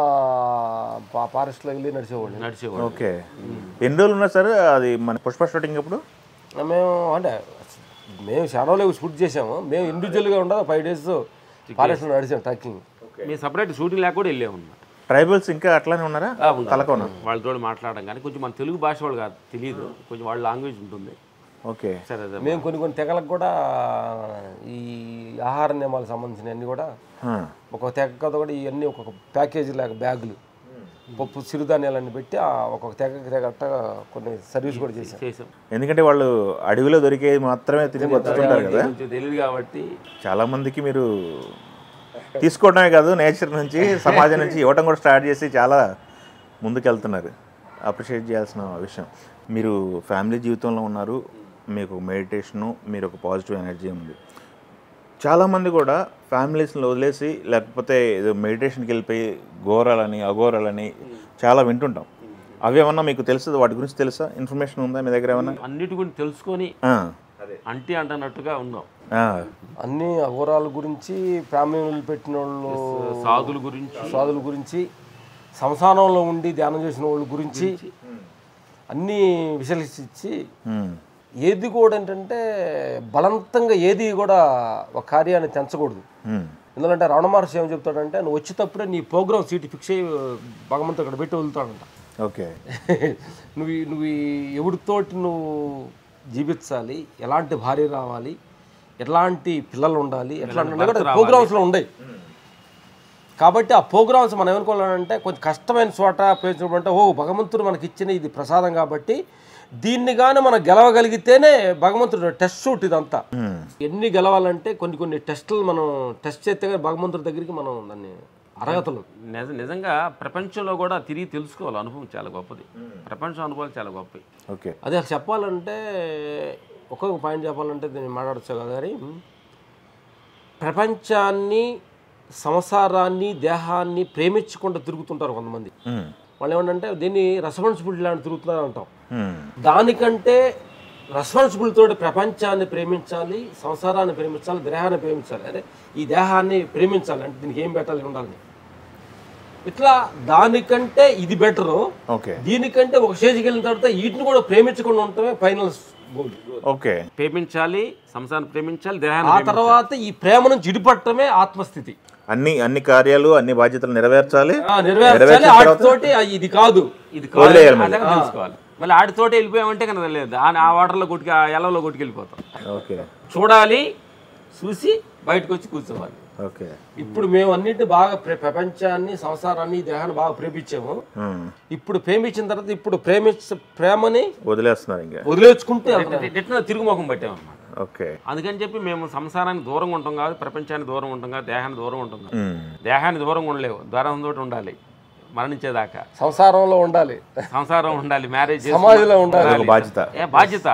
ఫారెస్ట్లో వెళ్ళి నడిచేవాళ్ళు. ఓకే. ఎన్ని రోజులు ఉన్నా సార్ అది మన పుష్ప షూటింగ్ అప్పుడు? మేము షాడోలో షూట్ చేసాము. మేము ఇండివిజువల్గా ఉండదు 5 days ఫారెస్ట్లో నడిచాం ట్రెక్కింగ్. మేము సపరేట్ షూటింగ్ లేక కూడా వెళ్ళాము అన్నమాట. ట్రైబల్స్ ఇంకా అట్లానే ఉన్నారా? తలకోన వాళ్ళతో మాట్లాడడం కానీ కొంచెం మన తెలుగు భాష వాళ్ళు కాదు, తెలియదు, కొంచెం వాళ్ళ లాంగ్వేజ్ ఉంటుంది. ఓకే. సరే, మేము కొన్ని తెగలకు కూడా ఈ ఆహార నియమాలకు సంబంధించినవన్నీ కూడా ఒక్కొక్క తెగతో కూడా ఇవన్నీ ఒక్కొక్క ప్యాకేజీ లాగా బ్యాగులు, పప్పు, సిరిధాన్యాలన్నీ పెట్టి ఒక్కొక్క తెగట్ట కొన్ని సర్వీస్ కూడా చేసాం. ఎందుకంటే వాళ్ళు అడవిలో దొరికేది మాత్రమే తిరిగి వస్తుంటారు కదా, తెలియదు కాబట్టి చాలా మందికి మీరు తీసుకోవడమే కాదు, నేచర్ నుంచి సమాజం నుంచి ఇవ్వటం కూడా స్టార్ట్ చేసి చాలా ముందుకెళ్తున్నారు. అప్రిషియేట్ చేయాల్సిన విషయం. మీరు ఫ్యామిలీ జీవితంలో ఉన్నారు, మీకు మెడిటేషను, మీరు ఒక పాజిటివ్ ఎనర్జీ ఉంది. చాలామంది కూడా ఫ్యామిలీస్ని వదిలేసి లేకపోతే ఏదో మెడిటేషన్కి వెళ్ళిపోయి ఘోరాలని అఘోరాలని చాలా వింటుంటాం. అవి ఏమన్నా మీకు తెలుసు? వాటి గురించి తెలుసా? ఇన్ఫర్మేషన్ ఉందా మీ దగ్గర ఏమన్నా? అన్నిటి గురించి తెలుసుకొని అంటున్నట్టుగా ఉన్నాం. అన్ని అఘోరాల గురించి, ఫ్యామిలీ పెట్టిన వాళ్ళు సాధుల గురించి, సంసారంలో ఉండి ధ్యానం చేసిన వాళ్ళ గురించి అన్నీ విశ్లేషించి, ఏది కూడా ఏంటంటే బలవంతంగా ఏది కూడా ఒక కార్యాన్ని తెంచకూడదు. ఎందుకంటే రమణ మహర్షి ఏం చెప్తాడంటే, నువ్వు వచ్చేటప్పుడే నీ ప్రోగ్రామ్ సీట్ ఫిక్స్ అయ్యి భగవంతుడు అక్కడ పెట్టి వదులుతాడంట. ఓకే. నువ్వు ఎవరితోటి నువ్వు జీవించాలి, ఎలాంటి భార్య రావాలి, ఎలాంటి పిల్లలు ఉండాలి, ఎట్లా ప్రోగ్రామ్స్లో ఉన్నాయి. కాబట్టి ఆ ప్రోగ్రామ్స్ మనం ఏమనుకోవాలంటే కొంచెం కష్టమైన చోట పేర్చుకుంటే, భగవంతుడు మనకి ఇచ్చిన ఇది ప్రసాదం కాబట్టి దీన్ని కానీ మనం గెలవగలిగితేనే భగవంతుడు టెస్ట్ షూట్ ఇదంతా. ఎన్ని గెలవాలంటే కొన్ని టెస్టులు మనం టెస్ట్ చేస్తే కానీ భగవంతుడి దగ్గరికి మనం దాన్ని అర్హతలు. నిజంగా ప్రపంచంలో కూడా తిరిగి తెలుసుకోవాలి. అనుభవం చాలా గొప్పది, ప్రపంచం అనుభవాలు చాలా గొప్పవి. ఓకే. అదే చెప్పాలంటే ఒక్కొక్క పాయింట్ చెప్పాలంటే దీన్ని మాట్లాడచ్చు కదా కానీ, ప్రపంచాన్ని, సంసారాన్ని, దేహాన్ని ప్రేమించకుండా తిరుగుతుంటారు కొంతమంది. వాళ్ళు ఏమంటే దీన్ని రెస్పాన్సిబిలిటీ లాంటి తిరుగుతున్నారు అంటాం. దానికంటే రెస్పాన్సిబిలిటీ తోటి ప్రపంచాన్ని ప్రేమించాలి, సంసారాన్ని ప్రేమించాలి, దేహాన్ని ప్రేమించాలి. అదే ఈ దేహాన్ని ప్రేమించాలి అంటే దీనికి ఏం పెట్టాలి ఉండాలి. ఇట్లా దానికంటే ఇది బెటరు. దీనికంటే ఒక స్టేజ్కి వెళ్ళిన తర్వాత వీటిని కూడా ప్రేమించకుండా ఉండటమే ఫైనల్ గోల్. ఓకే. ప్రేమించాలి, సంసారాన్ని ప్రేమించాలి, దేహాన్ని. ఆ తర్వాత ఈ ప్రేమ నుంచి విడిపడటమే ఆత్మస్థితి. అన్ని కార్యాలు, అన్ని బాధ్యతలు నెరవేర్చాలి. ఆడితోటి ఇది కాదు, ఇది తెలుసుకోవాలి. మళ్ళీ ఆడితోటి వెళ్ళిపోయామంటే కనుక లేదు, ఆ వాటర్లో కొట్టుకు, ఆ ఎలలో కొట్టుకెళ్ళిపోతాం. ఓకే. చూడాలి, చూసి బయటకు వచ్చి కూర్చోవాలి. ఓకే. ఇప్పుడు మేము అన్నింటినీ బాగా ప్రపంచాన్ని, సంసారాన్ని, దేహాన్ని బాగా ప్రేమించాము. ఇప్పుడు ప్రేమించిన తర్వాత ఇప్పుడు ప్రేమని వదిలేస్తున్నారు, ఇంకా వదిలేసుకుంటే తిరుగుముఖం పెట్టామన్నమాట. ఓకే. అందుకని చెప్పి మేము సంసారానికి దూరంగా ఉంటాం కాదు, ప్రపంచానికి దూరం ఉంటాం కాదు, దేహానికి దూరం ఉంటాం కాదు. దేహానికి దూరంగా ఉండలేవు, దూరంతో ఉండాలి మరణించేదాకా. సంసారంలో ఉండాలి, మ్యారేజ్ సమాజంలో ఉండాలి, బాధ్యత.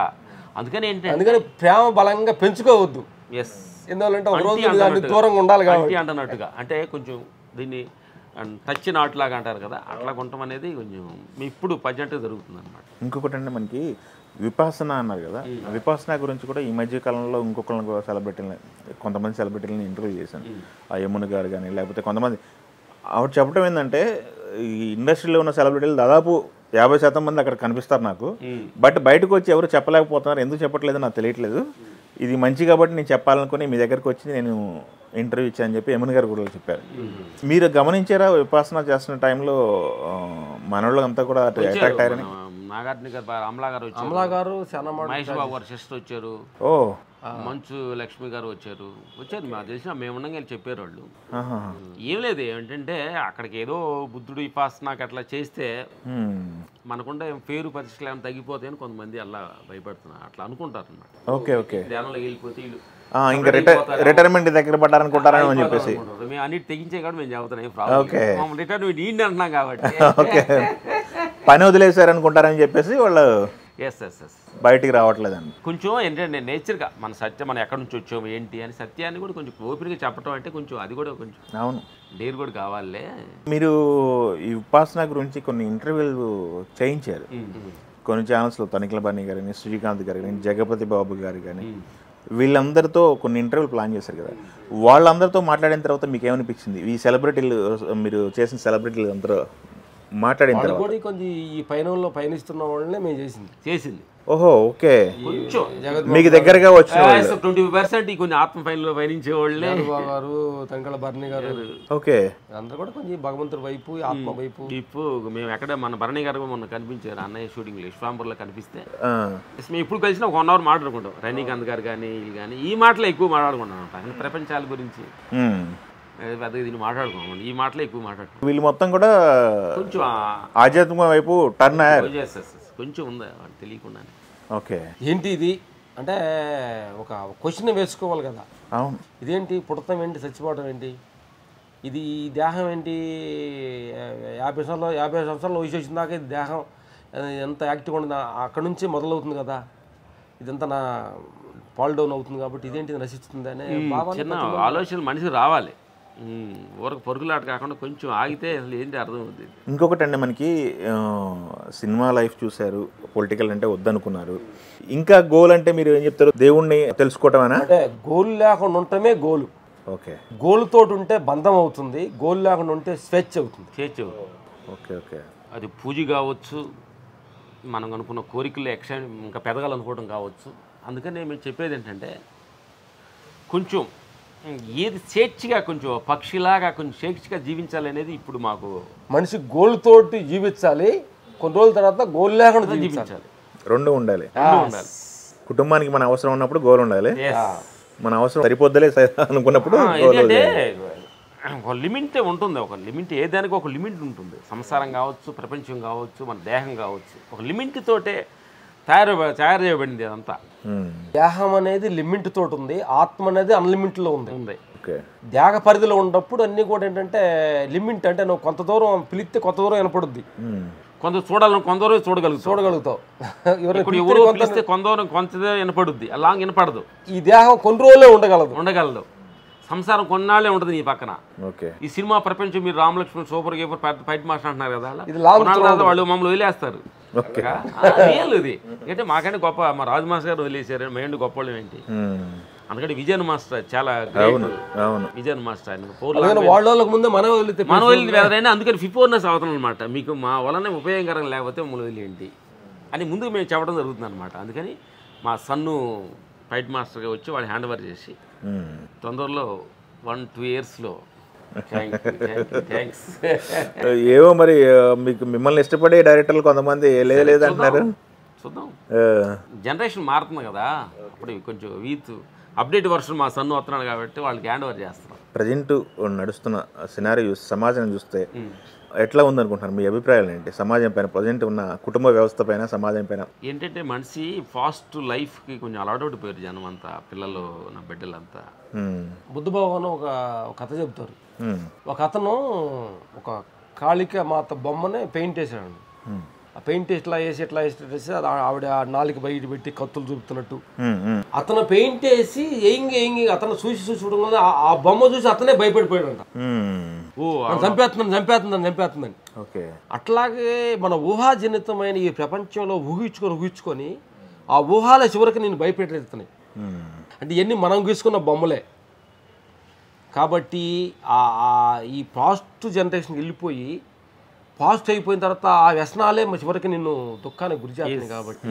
అందుకని ప్రేమ బలంగా పెంచుకోవద్దు. ఎస్. ఎందుకంటే ఒక రోజు దూరంగా ఉండాలి కాబట్టి అంటున్నట్టుగా. అంటే కొంచెం దీన్ని అండ్ టచ్ నాట్ లాగా అంటారు కదా, అట్లా కొనటం అనేది కొంచెం ఇప్పుడు ప్రజెంట్గా జరుగుతుంది అనమాట. ఇంకొకటి అంటే మనకి విపాసన అన్నారు కదా, విపాసన గురించి కూడా ఈ మధ్య కాలంలో ఇంకొకళ్ళని సెలబ్రిటీలని, కొంతమంది సెలబ్రిటీలని ఇంటర్వ్యూ చేశాను. ఆ యమున గారు కానీ లేకపోతే కొంతమంది. ఆవిడ చెప్పడం ఏంటంటే ఈ ఇండస్ట్రీలో ఉన్న సెలబ్రిటీలు దాదాపు 50% మంది అక్కడ కనిపిస్తారు నాకు, బట్ బయటకు వచ్చి ఎవరు చెప్పలేకపోతున్నారు, ఎందుకు చెప్పట్లేదు నాకు తెలియట్లేదు, ఇది మంచి కాబట్టి నేను చెప్పాలనుకుని మీ దగ్గరకు వచ్చి నేను ఇంటర్వ్యూ ఇచ్చానని చెప్పి యమున గారు కూడా చెప్పారు. మీరు గమనించారా విపాసన చేస్తున్న టైంలో మనోళ్ళు అంతా కూడా అట్రాక్ట్ అయ్యారని? నాగార్జున గారు, అమలా గారు వచ్చారు, అమలా గారు, మహేష్ బాబు గారు సిస్టర్ వచ్చారు, ఓ మంచు లక్ష్మి గారు వచ్చారు. మాకు తెలిసిన మేము ఉండగా చెప్పారు వాళ్ళు. ఏం లేదు, ఏమిటంటే అక్కడికి ఏదో బుద్ధుడు విపాసనకి అట్లా చేస్తే మనకుండా పేరు ప్రతిష్టలు ఏమైనా తగ్గిపోతాయని కొంతమంది అలా భయపడుతున్నారు, అట్లా అనుకుంటారు అన్నమాట. ఓకే ఓకే, ధ్యానంలో వెళ్ళిపోతే ఇంకా రిటైర్మెంట్ దగ్గర పడ్డారనుకుంటారని అని చెప్పేసి మేము అన్నిటి తెగించే కాబట్టి మేము చెబుతున్నాం, రిటైర్మెంట్ ఈ అంటున్నాం కాబట్టి ఓకే పని వదిలేశారనుకుంటారని చెప్పేసి వాళ్ళు బయటికి రావట్లేదండి. కొంచెం ఏంటంటే నేచర్గా మన సత్యం, మనం ఎక్కడి నుంచి వచ్చాము ఏంటి అని సత్యాన్ని కూడా కొంచెం ఓపికగా చెప్పడం అంటే కొంచెం అది కూడా కొంచెం అవును డేర్ కూడా కావాలే. మీరు ఈ ఉపాసన గురించి కొన్ని ఇంటర్వ్యూలు చేయించారు కొన్ని ఛానల్స్లో, తనిఖీల బన్నీ గారిని, శ్రీకాంత్ గారు కానీ, జగపతి బాబు గారు కానీ, వీళ్ళందరితో కొన్ని ఇంటర్వ్యూలు ప్లాన్ చేశారు కదా, వాళ్ళందరితో మాట్లాడిన తర్వాత మీకు ఏమనిపించింది? ఈ సెలబ్రిటీలు మీరు చేసిన సెలబ్రిటీలు అందరూ మాట్లాడిన తర్వాత కూడా కొంచెం ఈ పయనిస్తున్న వాళ్ళనే మేము చేసింది. ఓహో ఓకే, కొంచెం మీకు దగ్గరగా వచ్చిన 20% కొన్ని ఆత్మ పైనలో పయనించే వాళ్ళే గారు, తంకళ భరణి గారు, ఓకే అందరూ కూడా కొంచెం భగవంతుడి వైపు, ఆత్మ వైపు. ఇప్పుడు మేము ఎక్కడ మన భరణి గారు మొన్న కనిపించారు అన్నయ్య షూటింగ్ విశ్వాంబర్లో కనిపిస్తే మేము ఇప్పుడు కలిసిన ఒక 1 hour మాట్లాడుకుంటాం. రజనీకాంత్ గారు కానీ వీళ్ళు కానీ ఈ మాటలు ఎక్కువ మాట్లాడుకుంటాం అనమాట, ప్రపంచాల గురించి పెద్దగా దీన్ని మాట్లాడుకోండి, ఈ మాటలే ఎక్కువ మాట్లాడుకుంటాం. వీళ్ళు మొత్తం కూడా కొంచెం ఆధ్యాత్మిక వైపు టర్న్ అయ్యారు, కొంచెం ఉందా వాళ్ళు తెలియకుండా. ఓకే ఏంటి ఇది అంటే ఒక క్వశ్చన్ వేసుకోవాలి కదా. అవును, ఇదేంటి పుడతాం ఏంటి, చచ్చిపోవడం ఏంటి, ఇది దేహం ఏంటి, 50 సంవత్సరాల వయసు వచ్చిన దాకా ఇది దేహం ఎంత యాక్టివ్గా ఉండదు, అక్కడ నుంచి మొదలవుతుంది కదా, ఇదంతా నా ఫాల్ డౌన్ అవుతుంది కాబట్టి ఇదేంటి నశిస్తుంది అనే చిన్న ఆలోచనలు మనిషికి రావాలి. ఊరకు పరుగులాట కాకుండా కొంచెం ఆగితే అసలు ఏంటి అర్థం అవుతుంది. ఇంకొకటి అండి, మనకి సినిమా లైఫ్ చూశారు, పొలిటికల్ అంటే వద్దనుకున్నారు, ఇంకా గోల్ అంటే మీరు ఏం చెప్తారు? దేవుణ్ణి తెలుసుకోవటమేనా? అంటే గోల్ లేకుండా ఉండటమే గోలు. ఓకే, గోల్ తోటి ఉంటే బంధం అవుతుంది, గోల్ లేకుండా ఉంటే స్వేచ్ఛ అవుతుంది. ఓకే ఓకే, అది పూజ కావచ్చు, మనం అనుకున్న కోరికలు ఇంకా పెదగాలనుకోవడం కావచ్చు. అందుకని మేము చెప్పేది ఏంటంటే కొంచెం ఏది స్వేచ్ఛగా, కొంచెం పక్షిలాగా కొంచెం స్వేచ్ఛగా జీవించాలనేది ఇప్పుడు మాకు. మనిషి గోల్ తోటి జీవించాలి, కొన్ని రోజుల తర్వాత గోల్ లేకుండా జీవించాలి. రెండు ఉండాలి. కుటుంబానికి మన అవసరం ఉన్నప్పుడు గోల్ ఉండాలి, మన అవసరం సరిపోద్దలే అనుకున్నప్పుడు ఏంటంటే ఒక లిమిట్ ఉంటుంది. ఒక లిమిట్, ఏ దానికి ఒక లిమిట్ ఉంటుంది. సంసారం కావచ్చు, ప్రపంచం కావచ్చు, మన దేహం కావచ్చు, ఒక లిమిట్ తోటే తయారు చేయబడింది అదంతా. దేహం అనేది లిమిట్ తోటి ఉంది, ఆత్మ అనేది అన్లిమిట్ లో ఉంది. దేహ పరిధిలో ఉన్నప్పుడు అన్ని కూడా ఏంటంటే లిమిట్, అంటే నువ్వు కొంత దూరం పిలిస్తే కొంత దూరం వినపడుద్ది, కొంత చూడాలని కొంత దూరం చూడగలుగుతావు. ఎవరో పిలిస్తే కొంత దూరం కొంత వినపడుద్ది, అలా వినపడదు. ఈ దేహం కొన్ని రోజులే ఉండగలదు. సంసారం కొన్నాళ్ళే ఉంటుంది నీ పక్కన. ఈ సినిమా ప్రపంచం మీరు రామలక్ష్మణ్ సూపర్ గేపర్ ఫైట్ మాస్టర్ అంటున్నారు కదా, వాళ్ళు మమ్మల్ని వదిలేస్తారు. ఇది అంటే మాకంటే గొప్ప మా రాజు మాస్టర్ గారు వదిలేశారు, మేండి గొప్ప వాళ్ళు ఏంటి. అందుకని విజయన్ మాస్టర్ చాలా విజయన్ మాస్టర్ మనం వదిలితే ఎవరైనా, అందుకని ఫిఫోర్నెస్ అవుతాం అనమాట. మీకు మా వలన ఉపయోగకరం లేకపోతే మమ్మల్ని వదిలేంటి అని ముందుకు మేము చెప్పడం జరుగుతుంది అనమాట. అందుకని మా సన్ను ఫైట్ మాస్టర్గా వచ్చి వాళ్ళు హ్యాండ్ ఓవర్ చేసి తొందరలో 1-2 yearsలో. ఏవో మరి మీకు మిమ్మల్ని ఇష్టపడే డైరెక్టర్లు కొంతమంది లేదు అంటున్నారు. చూద్దాం, జనరేషన్ మారుతుంది కదా, అప్పుడు కొంచెం అప్డేట్ వర్షన్ మా సన్ను వస్తున్నాడు కాబట్టి వాళ్ళకి హ్యాండ్ ఓవర్ చేస్తున్నాం. ప్రజెంట్ నడుస్తున్న సినారీ చూస్తే, సమాజం చూస్తే ఎట్లా ఉందనుకుంటున్నారు? మీ అభిప్రాయాలు ఏంటి సమాజం పైన, ప్రజెంట్ ఉన్న కుటుంబ వ్యవస్థ పైన, సమాజం పైన? ఏంటంటే మనిషి ఫాస్ట్ లైఫ్కి కొంచెం అలవాటు పోయారు జనం అంతా, పిల్లలు, నా బిడ్డలంతా. బుద్ధబాబు అని ఒక కథ చెప్తారు. ఒక అతను ఒక కాళిక మాత బొమ్మనే పెయింట్ వేసాడు. ఆ పెయింట్ ఇట్లా వేసి వేసి అది ఆవిడ నాలుగు బయట పెట్టి కత్తులు చూపుతున్నట్టు అతను పెయింట్ వేసి ఏంగి అతను చూసి చూడగానే ఆ బొమ్మ చూసి అతనే భయపడిపోయాడంట. చంపేస్తుందని. అట్లాగే మన ఊహాజనితమైన ఈ ప్రపంచంలో ఊహించుకొని ఆ ఊహాల చివరికి నేను భయపెట్టేస్తున్నాయి. అంటే ఇవన్నీ మనం గీసుకున్న బొమ్మలే కాబట్టి ఈ పాస్ట్ జనరేషన్కి వెళ్ళిపోయి పాస్ట్ అయిపోయిన తర్వాత ఆ వ్యసనాలే చివరికి నిన్ను దుఃఖానికి గురి చేస్తుంది. కాబట్టి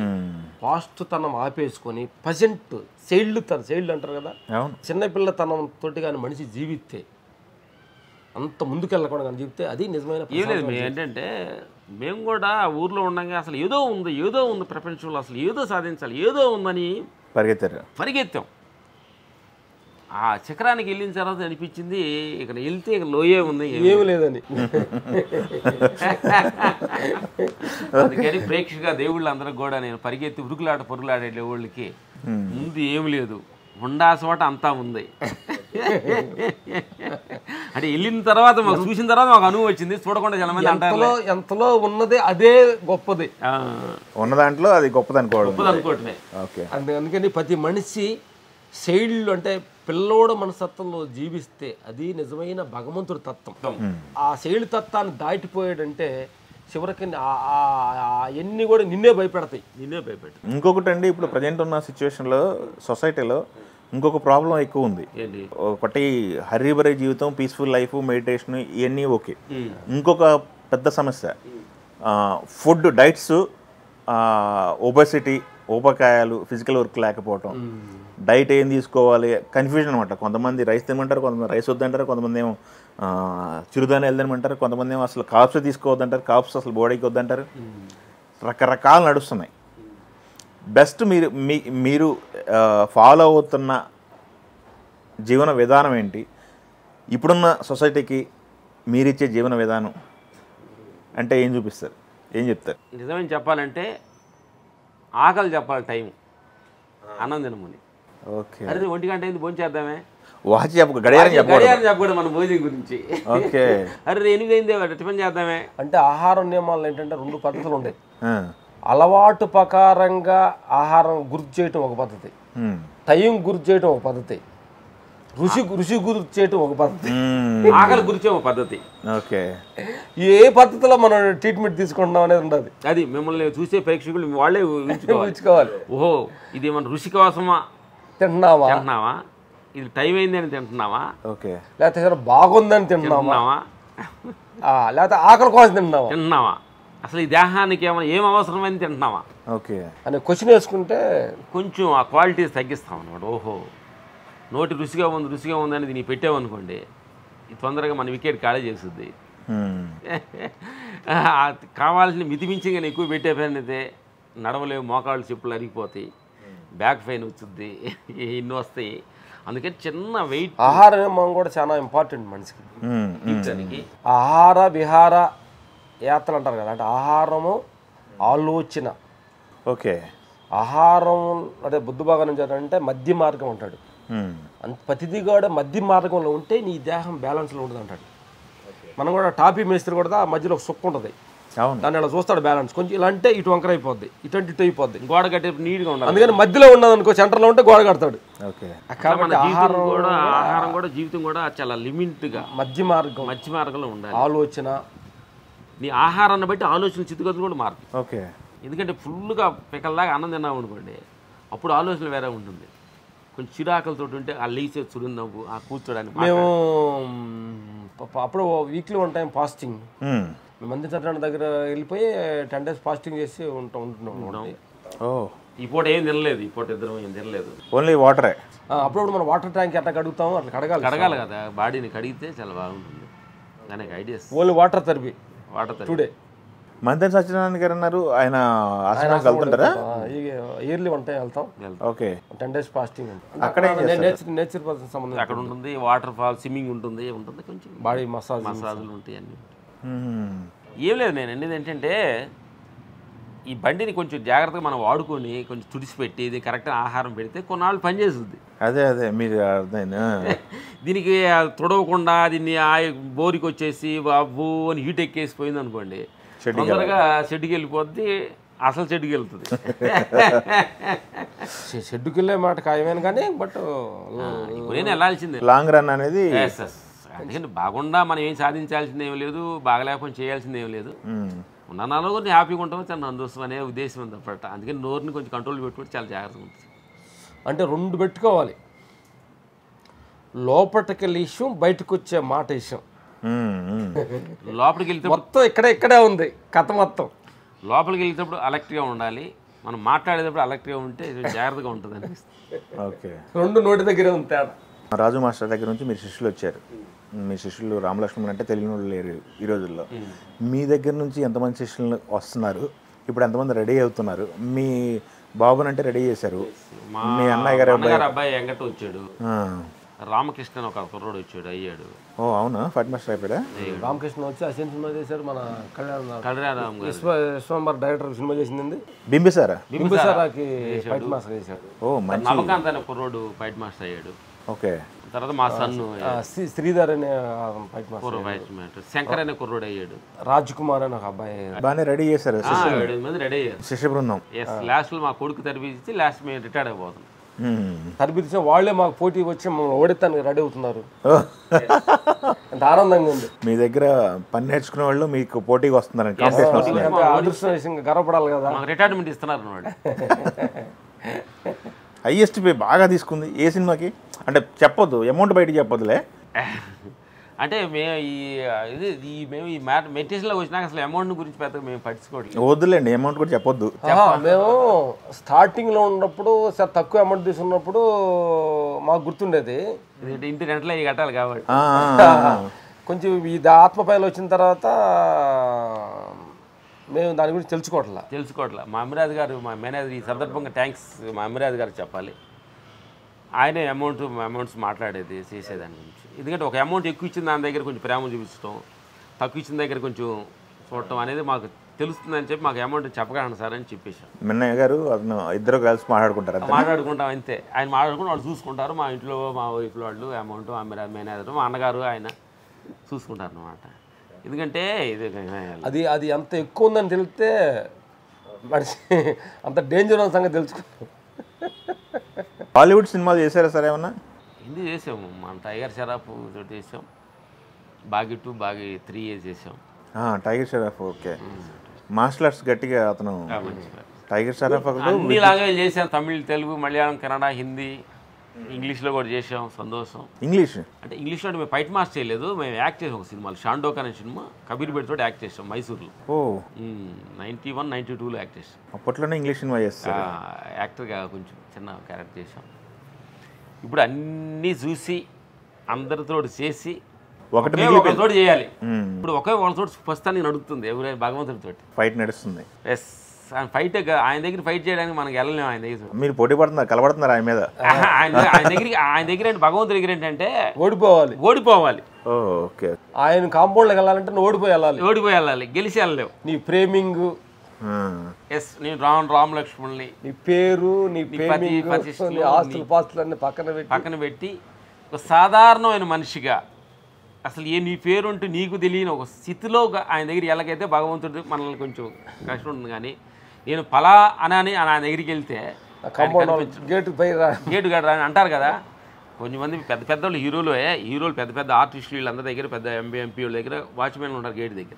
పాస్ట్ తనం ఆపేసుకొని ప్రజెంట్ చైల్డ్ అంటారు కదా, చిన్నపిల్ల తనం తోటి కానీ మనిషి జీవిస్తే అంత ముందుకెళ్ళకుండా కానీ జీవితే అది నిజమైన. ఏం లేదు ఏంటంటే మేము కూడా ఊర్లో ఉండగా అసలు ఏదో ఉంది ప్రపంచంలో, అసలు ఏదో సాధించాలి, ఏదో ఉందని పరిగెత్తాం. ఆ చక్రానికి వెళ్ళిన తర్వాత అనిపించింది ఇక్కడ వెళ్తే ఇక లోయే ఉంది, ఏమి లేదని. అందుకని ప్రేక్షక దేవుళ్ళు అందరికి కూడా నేను పరిగెత్తి పొరుగులాడే దేవుళ్ళకి ముందు ఏమి లేదు, ఉండాల్సిన అంతా ఉంది. అంటే వెళ్ళిన తర్వాత మాకు చూసిన తర్వాత మాకు అనుభవం వచ్చింది. చూడకుండా చాలా మంది అంటారు ఎంతలో ఉన్నదే అదే గొప్పది, ఉన్న దాంట్లో అది గొప్పది అనుకోవటమే. అందుకని ప్రతి మనిషి శైళ్ళు అంటే పిల్లోడు మనస్తత్వంలో జీవిస్తే అది నిజమైన భగవంతుడి తత్వం. ఆ శైలి తత్వాన్ని దాటిపోయాడంటే చివరికి ఎన్ని కూడా నిన్నే భయపెడతాయి. ఇంకొకటి అండి, ఇప్పుడు ప్రజెంట్ ఉన్న సిచ్యువేషన్లో సొసైటీలో ఇంకొక ప్రాబ్లం ఎక్కువ ఉంది. ఒకటి హర్రీబరీ జీవితం, పీస్ఫుల్ లైఫ్, మెడిటేషన్ ఇవన్నీ ఓకే. ఇంకొక పెద్ద సమస్య ఫుడ్, డైట్స్, ఒబెసిటీ, ఊబకాయాలు, ఫిజికల్ వర్క్ లేకపోవటం, డైట్ ఏం తీసుకోవాలి కన్ఫ్యూజన్ అనమాట. కొంతమంది రైస్ తినమంటారు, కొంతమంది రైస్ వద్దంటారు, కొంతమంది ఏమో చిరుధాన్యాలు తినమంటారు, కొంతమంది ఏమో అసలు కార్బ్స్ తీసుకోవద్దంటారు, కార్బ్స్ అసలు బాడీకి వద్దంటారు. రకరకాలు నడుస్తున్నాయి. బెస్ట్ మీరు ఫాలో అవుతున్న జీవన విధానం ఏంటి? ఇప్పుడున్న సొసైటీకి మీరిచ్చే జీవన విధానం అంటే ఏం చూపిస్తారు, ఏం చెప్తారు? నిజమని చెప్పాలంటే ఆకలి చెప్పాలి, టైం అన్నం తినమని. ఓకే, అరే 1 గంట అయింది భోజనం చేద్దామే, వాచ్ గడియారం చెప్పకూడదు మన భోజనం గురించి. ఓకే, అరే 8 అయింది టిఫిన్ చేద్దామే. అంటే ఆహార నియమాలు ఏంటంటే 2 పద్ధతులు ఉన్నాయి. అలవాటు ప్రకారంగా ఆహారం గుర్తు చేయటం ఒక పద్ధతి, టైం గుర్తు చేయటం ఒక పద్ధతి, రుచి గుర్తు చేయటం ఒక పద్ధతి, ఆకలి గురించి ఒక పద్ధతి. ఓకే, ఏ పద్ధతిలో మనం ట్రీట్మెంట్ తీసుకుంటున్నాం అనేది ఉండదు. అది మిమ్మల్ని చూసే ప్రేక్షకులు వాళ్ళే ఊహించుకోవాలి. ఓహో ఇది మన రుచి కోసమా తింటున్నావా, ఇది టైం అయింది అని తింటున్నావా, ఓకే, లేకపోతే బాగుందని తింటున్నావా, లేకపోతే ఆకలి కోసం తింటున్నావా, అసలు ఈ దేహానికి ఏం అవసరమైంది తింటున్నావా, ఓకే అనే క్వశ్చన్ వేసుకుంటే కొంచెం ఆ క్వాలిటీస్ తగ్గిస్తాం అన్నమాట. ఓహో నోటి రుచిగా ఉంది అనేది నీ పెట్టావనుకోండి, ఇది తొందరగా మన వికెట్ ఖాళీ చేస్తుంది. కావాల్సిన మితిమించి కానీ ఎక్కువ పెట్టే పని అయితే నడవలేవు, మోకాళ్ళు చెప్పులు అరిగిపోతాయి, బ్యాక్ పెయిన్ వచ్చింది, ఇన్ని వస్తాయి. అందుకని చిన్న వెయిట్ ఆహారం కూడా చాలా ఇంపార్టెంట్ మనిషికి. ఆహార విహార యాత్రలు అంటారు కదా, అంటే ఆహారము ఆలోచన. ఓకే, ఆహారం అదే బుద్ధ భాగం అంటే మధ్య మార్గం అంటాడు. ప్రతిదీ కూడా మధ్య మార్గంలో ఉంటే నీ దేహం బ్యాలెన్స్లో ఉంటుంది అంటాడు. మనం కూడా టాపీ మేస్త్రి కూడా మధ్యలో ఒక సుక్క ఉంటుంది, దాన్ని ఇలా చూస్తాడు బ్యాలెన్స్. కొంచెం ఇలా అంటే ఇటు వంకర అయిపోద్ది, ఇటు అయిపోద్ది, గోడ కట్టే నీట్గా ఉండాలి. అందుకని మధ్యలో ఉన్నది అనుకో, సెంటర్లో ఉంటే గోడ కడతాడు. కాబట్టి ఆహారం కూడా జీవితం కూడా చాలా లిమిట్గా మధ్య మార్గంలో ఉండాలి. ఆలోచన, నీ ఆహారాన్ని బట్టి ఆలోచన చిత్తుగతులు కూడా మారుతుంది. ఓకే, ఎందుకంటే ఫుల్గా పిక్కల్లాగా అన్నం తిన్నావు అనుకోండి, అప్పుడు ఆలోచన వేరే ఉంటుంది. కొంచెం చిరాకులతో ఉంటే ఆ లేచే చుడుందాము, ఆ కూర్చోడానికి. మేము అప్పుడు వీక్లీ 1 టైం ఫాస్టింగ్, మేము మంది తట్టాడి దగ్గర వెళ్ళిపోయి 10 days ఫాస్టింగ్ చేసి ఉంటున్నాం. ఈ పూట ఏం తినలేదు, ఈ పూట ఇద్దరం ఏం తినలేదు, ఓన్లీ వాటరే. అప్పుడప్పుడు మనం వాటర్ ట్యాంక్ ఎట్లా కడుగుతాము అట్లా కడగాలి కదా, బాడీని కడిగితే చాలా బాగుంటుంది. దానికి ideas only water therapy today. మంత్రి సత్యనారాయణ గారు అన్నారు, ఆయన ఆశ్రమానికి వెళ్తుంటారా? ఇయర్లీ 1 time వెళ్తాం. Okay, 10 days fasting. అక్కడ నేచర్ పర్సన్ సంబంధం అక్కడ ఉంటుంది, వాటర్ ఫాల్, స్విమ్మింగ్ ఉంటుంది, కొంచెం బాడీ మసాజులు ఉంటాయి అన్నీ. ఏం లేదు, నేను అనేది ఏంటంటే ఈ బండిని కొంచెం జాగ్రత్తగా మనం వాడుకొని కొంచెం తుడిచిపెట్టి ఇది కరెక్ట్గా ఆహారం పెడితే కొన్నాళ్ళు పనిచేస్తుంది. అదే మీరు అర్థమైంది. దీనికి తుడవకుండా దీన్ని బోరికి వచ్చేసి బాబు అని హీట్ ఎక్కేసిపోయింది అనుకోండి, తొందరగా షెడ్కి వెళ్ళిపోద్ది, అసలు షెడ్కి వెళ్తుంది. షెడ్కి వెళ్ళే మాట ఖాయమైన కానీ బట్ నేను వెళ్ళాల్సిందే లాంగ్ రన్ అనేది. అందుకని బాగుండా మనం ఏం సాధించాల్సింది ఏం లేదు, బాగలేకపోతే చేయాల్సింది ఏం లేదు. ఉన్న నాలో కొంచెం హ్యాపీగా ఉంటాం, చాలా సంతోషం అనే ఉద్దేశం ఉంది తప్పట. అందుకని నోరుని కొంచెం కంట్రోల్ పెట్టుకుంటే చాలా జాగ్రత్తగా ఉంటుంది. అంటే 2 పెట్టుకోవాలి, లోపలికి వెళ్ళే విషయం, బయటకు వచ్చే మాట విషయం. లోపలికి వెళ్తే మొత్తం ఇక్కడే ఉంది కథ మొత్తం. లోపలికి వెళ్తేప్పుడు అలర్ట్గా ఉండాలి, మనం మాట్లాడేటప్పుడు అలర్ట్గా ఉంటే జాగ్రత్తగా ఉంటుంది అనిపిస్తుంది. ఓకే, 2 నోటి దగ్గరే ఉంది తేడా. రాజు మాస్టర్ దగ్గర నుంచి మీరు శిష్యులు వచ్చారు. మీ శిష్యులు రామలక్ష్మణ్ అంటే తెలియని వాళ్ళు లేరు ఈ రోజుల్లో. మీ దగ్గర నుంచి ఎంతమంది శిష్యులు వస్తున్నారు, ఇప్పుడు ఎంతమంది రెడీ అవుతున్నారు? మీ బాబునంటే రెడీ చేశారు, మీ అన్నయ్య గారు అబ్బాయి వెంకట వచ్చాడు, రామకృష్ణ అని ఒక కుర్రోడు వచ్చాడు, అయ్యాడు. ఓ అవునా, ఫైట్ మాస్టర్ అయిపోయాడా? రామకృష్ణ వచ్చి అసెంట్ సినిమా చేశారు, మన కళ్యాణరామ్ గారు విశ్వంబర్ డైరెక్టర్ సినిమా చేసింది. బింబిసారాకి ఫైట్ మాస్టర్ చేశాడు. ఓ మంచి. నవకాంత్ అనే కుర్రోడు ఫైట్ మాస్టర్ అయ్యాడు. ఓకే, తర్వాత మా సన్ను శ్రీధర్ అనే ఫైట్ మాస్టర్, శంకర్ అనే కుర్రోడు అయ్యాడు, రాజ్ కుమార్ అని ఒక అబ్బాయి. బాగానే రెడీ చేశారు 7 మంది రెడీ అయ్యారు శిష్య బృందం. లాస్ట్ లో మా కొడుకు తరబించి లాస్ట్ మేము రిటైర్డ్ అయిపోతాం. తరబించిన వాళ్ళే మాకు పోటీ వచ్చి మమ్మల్ని ఓడితానికి రెడీ అవుతున్నారు. ఎంత ఆనందంగా ఉంది. మీ దగ్గర పని నేర్చుకునే వాళ్ళు మీకు పోటీకి వస్తున్నారు, అదృష్టం గర్వపడాలి కదా. మాకు రిటైర్మెంట్ ఇస్తున్నారు అన్నమాట. హైయెస్ట్ పే బాగా తీసుకుంది ఏ సినిమాకి అంటే చెప్పొద్దు, అమౌంట్ బయట చెప్పొద్దులే. అంటే మేము మేము ఈ మెటీరియల్లో వచ్చినాక అసలు అమౌంట్ గురించి పెద్దగా మేము పట్టించుకోవట్లేదు. వద్దులేండి, అమౌంట్ కూడా చెప్పొద్దు. మేము స్టార్టింగ్లో ఉన్నప్పుడు తక్కువ అమౌంట్ తీసుకున్నప్పుడు మాకు గుర్తుండేది, ఇంటి రెంట్లో ఇవి కట్టాలి కాబట్టి. కొంచెం ఇది ఆత్మపైలు వచ్చిన తర్వాత మేము దాని గురించి తెలుసుకోవట్లే. మా అమిరాజ్ గారు, మా మేనేజర్, ఈ సందర్భంగా థ్యాంక్స్ మా అమిరాజ్ గారు చెప్పాలి. ఆయనే అమౌంట్స్ మాట్లాడేది, చేసేదాని గురించి. ఎందుకంటే ఒక అమౌంట్ ఎక్కువ ఇచ్చిన దాని దగ్గర కొంచెం ప్రేమ చూపించడం, తక్కువ ఇచ్చిన దగ్గర కొంచెం చూడటం అనేది మాకు తెలుస్తుందని చెప్పి మాకు అమౌంట్ చెప్పగలను సార్ అని చెప్పేసాం. మిన్నయ్య గారు అతను ఇద్దరు కలిసి మాట్లాడుకుంటాం అంతే. ఆయన మాట్లాడుకుని వాళ్ళు చూసుకుంటారు. మా ఇంట్లో మా వైఫ్ వాళ్ళు అమౌంట్, మేనేజర్, మా అన్నగారు ఆయన చూసుకుంటారు అన్నమాట. ఎందుకంటే ఇది అది అంత ఎక్కువ ఉందని తెలిస్తే మనిషి అంత డేంజర్ ఉన్న సంగతి తెలుసుకుంటాం. హాలీవుడ్ సినిమాలు చేశారా సార్ ఏమన్నా? హిందీ చేసాము, మన టైగర్ షరాఫ్ తోటి చేసాం, బాగి 2, బాగి 3 చేసాం. Tiger Shroff okay. Martial arts గట్టిగా అతను టైగర్ షరాఫ్ అన్ని లాంగ్వేజ్ చేసాం, తమిళ్, తెలుగు, మలయాళం, కన్నడ, హిందీ, ఇంగ్లీష్లో కూడా చేసాం. సంతోషం. ఇంగ్లీష్ అంటే ఇంగ్లీష్లో అంటే మేము ఫైట్ మాస్టర్ చేయలేదు, మేము యాక్ట్ చేసాం ఒక సినిమాలో. షాండోక్ అనే సినిమా కబీర్ బెడ్ తోటి యాక్ట్ చేసాం మైసూర్లో. 91, 92లో యాక్ట్ చేసాం. అప్పట్లోనే ఇంగ్లీష్ సినిమా చేస్తాం. యాక్టర్గా కొంచెం చిన్న క్యారెక్టర్ చేసాం. ఇప్పుడు అన్నీ చూసి అందరితో చేసి ఒకరితో చేయాలి. ఇప్పుడు ఒకే వాళ్ళతో ప్రస్తుతానికి నడుస్తుంది, ఎవరైనా భగవంతుడితో ఫైట్ నడుస్తుంది. ఎస్, ఫైట్ ఆయన దగ్గర ఫైట్ చేయడానికి మనకి వెళ్ళలేము. ఆయన దగ్గర మీరు పోటీ పడుతున్నారు, కలబడుతున్నారు ఆయన మీద. ఆయన దగ్గర అంటే భగవంతుడి దగ్గర ఏంటంటే ఓడిపోవాలి. ఓకే, ఆయన కాంపౌండ్లోకి వెళ్ళాలంటే ఓడిపోయి వెళ్ళాలి, గెలిచి వెళ్ళలేవు. నీ ప్రేమింగ్, ఎస్, నేను రామ్ లక్ష్మణ్ని, నీ పేరు, నీ ఆస్తులు పాస్తులన్నీ పక్కన పెట్టి ఒక సాధారణమైన మనిషిగా అసలు నీ పేరు అంటే నీకు తెలియని ఒక స్థితిలో ఆయన దగ్గర ఎలాగైతే భగవంతుడు మనల్ని కొంచెం కష్టం ఉంటుంది. కానీ నేను పలా అని ఆయన దగ్గరికి వెళ్తే గేటు గడ అంటారు కదా కొంచెంమంది పెద్ద వాళ్ళు హీరోలు పెద్ద ఆర్టిస్టులు వీళ్ళందరి దగ్గర పెద్ద ఎంపీ వాళ్ళ దగ్గర వాచ్మెన్లు ఉంటారు గేట్ దగ్గర.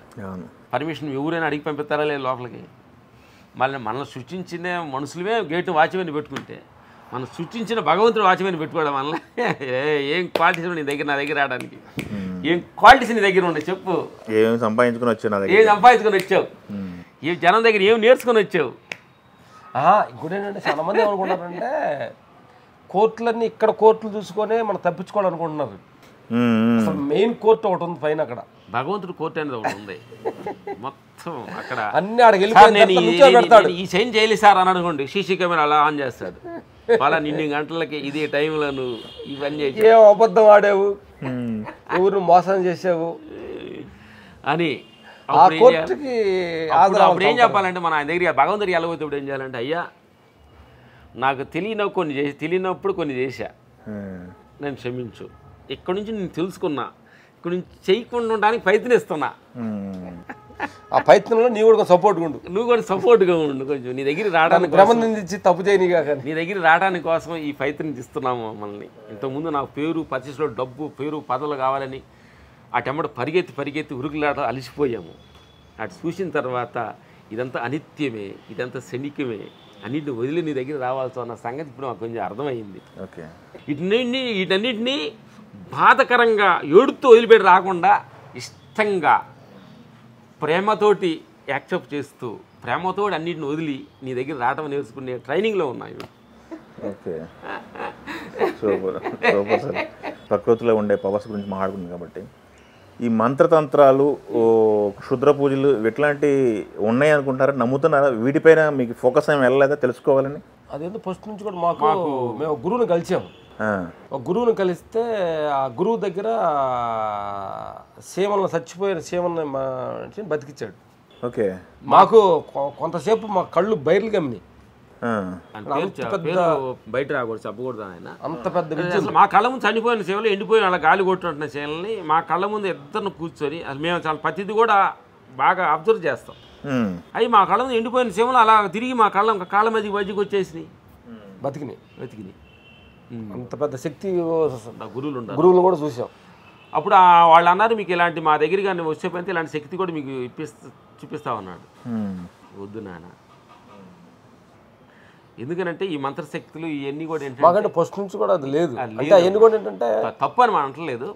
పర్మిషన్ ఎవరైనా అడిగి పంపిస్తారా లేదు లోపలికి. మళ్ళీ మనల్ని సృష్టించిన మనుషులమే గేటు వాచ్మెన్ పెట్టుకుంటే మనం సృష్టించిన భగవంతుడు వాచ్మెన్ పెట్టుకోవడం వల్ల ఏం క్వాలిటీస్ నీ దగ్గర, నా దగ్గర రావడానికి ఏం క్వాలిటీస్ నీ దగ్గర ఉండే చెప్పు. ఏం సంపాదించుకొని వచ్చావు, ఏ జనం దగ్గర ఏం నేర్చుకొని వచ్చావు. ఇంకోటి ఏంటంటే చాలా మంది ఏమనుకుంటారంటే కోర్టులన్నీ ఇక్కడ కోర్టులు చూసుకొని మనం తప్పించుకోవాలనుకుంటున్నారు. అసలు మెయిన్ కోర్టు ఒకటి ఉంది పైన, అక్కడ భగవంతుడు కోర్టు అనేది ఒకటి ఉంది మొత్తం. అక్కడ అన్ని అడిగి ఈ సైన్ చేయలేదు సార్ అని అనుకోండి, సీసీ కెమెరా అలా ఆన్ చేస్తాడు. అలా నిన్ని గంటలకి ఇదే టైంలో నువ్వు ఇవన్నీ ఏ అబద్ధం ఆడావు, ఎవరు మోసం చేసావు అని అప్పుడు ఏం చెప్పాలంటే మన ఆయన దగ్గర భగవంతుడికి వెళ్ళబోతే ఇప్పుడు ఏం చేయాలంటే, అయ్యా నాకు తెలియనప్పుడు కొన్ని చేశా, నేను క్షమించు. ఇక్కడ నుంచి నేను తెలుసుకున్నా, ఇక్కడ నుంచి చేయకుండా ఉండడానికి ప్రయత్నిస్తున్నా. ఆ ప్రయత్నంలో నీ కూడా సపోర్ట్గా ఉండు, నువ్వు కూడా సపోర్ట్గా ఉండు కొంచెం. నీ దగ్గర రావడానికి ప్రబంధించి తప్పు చేయని కాక నీ దగ్గర రావడానికి కోసం ఈ ప్రయత్నిస్తున్నాము మమ్మల్ని. ఇంతకుముందు నాకు పేరు పరిస్థితిలో డబ్బు పేరు పదవులు కావాలని అటెంబడి పరిగెత్తి ఉరుకులాట అలిసిపోయాము. అటు చూసిన తర్వాత ఇదంతా అనిత్యమే, ఇదంతా క్షణికమే, అన్నింటిని వదిలి నీ దగ్గర రావాల్సి అన్న సంగతి ఇప్పుడు నాకు కొంచెం అర్థమైంది. ఓకే, వీటన్నిటినీ బాధకరంగా ఏడుతూ వదిలిపెట్టి రాకుండా ఇష్టంగా ప్రేమతోటి యాక్సెప్ట్ చేస్తూ ప్రేమతోటి అన్నింటిని వదిలి నీ దగ్గర రావటం నేర్చుకునే ట్రైనింగ్లో ఉన్నాయి. Okay, super super sir. ప్రకృతిలో ఉండే పవర్స్ గురించి మాట్లాడుకుంది కాబట్టి ఈ మంత్రతంత్రాలు, క్షుద్ర పూజలు ఇట్లాంటి ఉన్నాయి అనుకుంటారా, నమ్ముతున్నారా? వీటిపైన మీకు ఫోకస్ ఏమి వెళ్ళలేదా తెలుసుకోవాలని? అదేందో ఫస్ట్ నుంచి కూడా మాకు మేము గురువుని కలిసాము. ఒక గురువుని కలిస్తే ఆ గురువు దగ్గర చీమలను చచ్చిపోయిన చీమలను బతికిచ్చాడు. ఓకే, మాకు కొంతసేపు మా కళ్ళు బయలు గమ్మి బయట రాకూడదు, చెప్పకూడదు ఆయన. అంత పెద్ద విద్య. మా కళ్ళ ముందు చనిపోయిన సేవలు ఎండిపోయిన అలా గాలి కొట్టినట్టు సేవల్ని మా కళ్ళ ముందు ఇద్దరిని కూర్చొని అసలు మేము చాలా ప్రతిదీ కూడా బాగా అబ్జర్వ్ చేస్తాం. అవి మా కళ్ళ ముందు ఎండిపోయిన సేవలు అలా తిరిగి మా కాళ్ళ మధ్యకి వచ్చేసినాయి, బతికినాయి. అంత పెద్ద శక్తి గురువులు కూడా చూసాం. అప్పుడు వాళ్ళు అన్నారు, మీకు ఇలాంటి మా దగ్గర కానీ వచ్చేపోతే ఇలాంటి శక్తి కూడా మీకు చూపిస్తామన్నాడు. వద్దు నాన్న, ఎందుకనంటే ఈ మంత్రశక్తులు ఇవన్నీ కూడా ఏంటంటే ఫస్ట్ నుంచి కూడా అది లేదు. అంటే అవన్నీ కూడా ఏంటంటే తప్పు అని మనం అంటలేదు.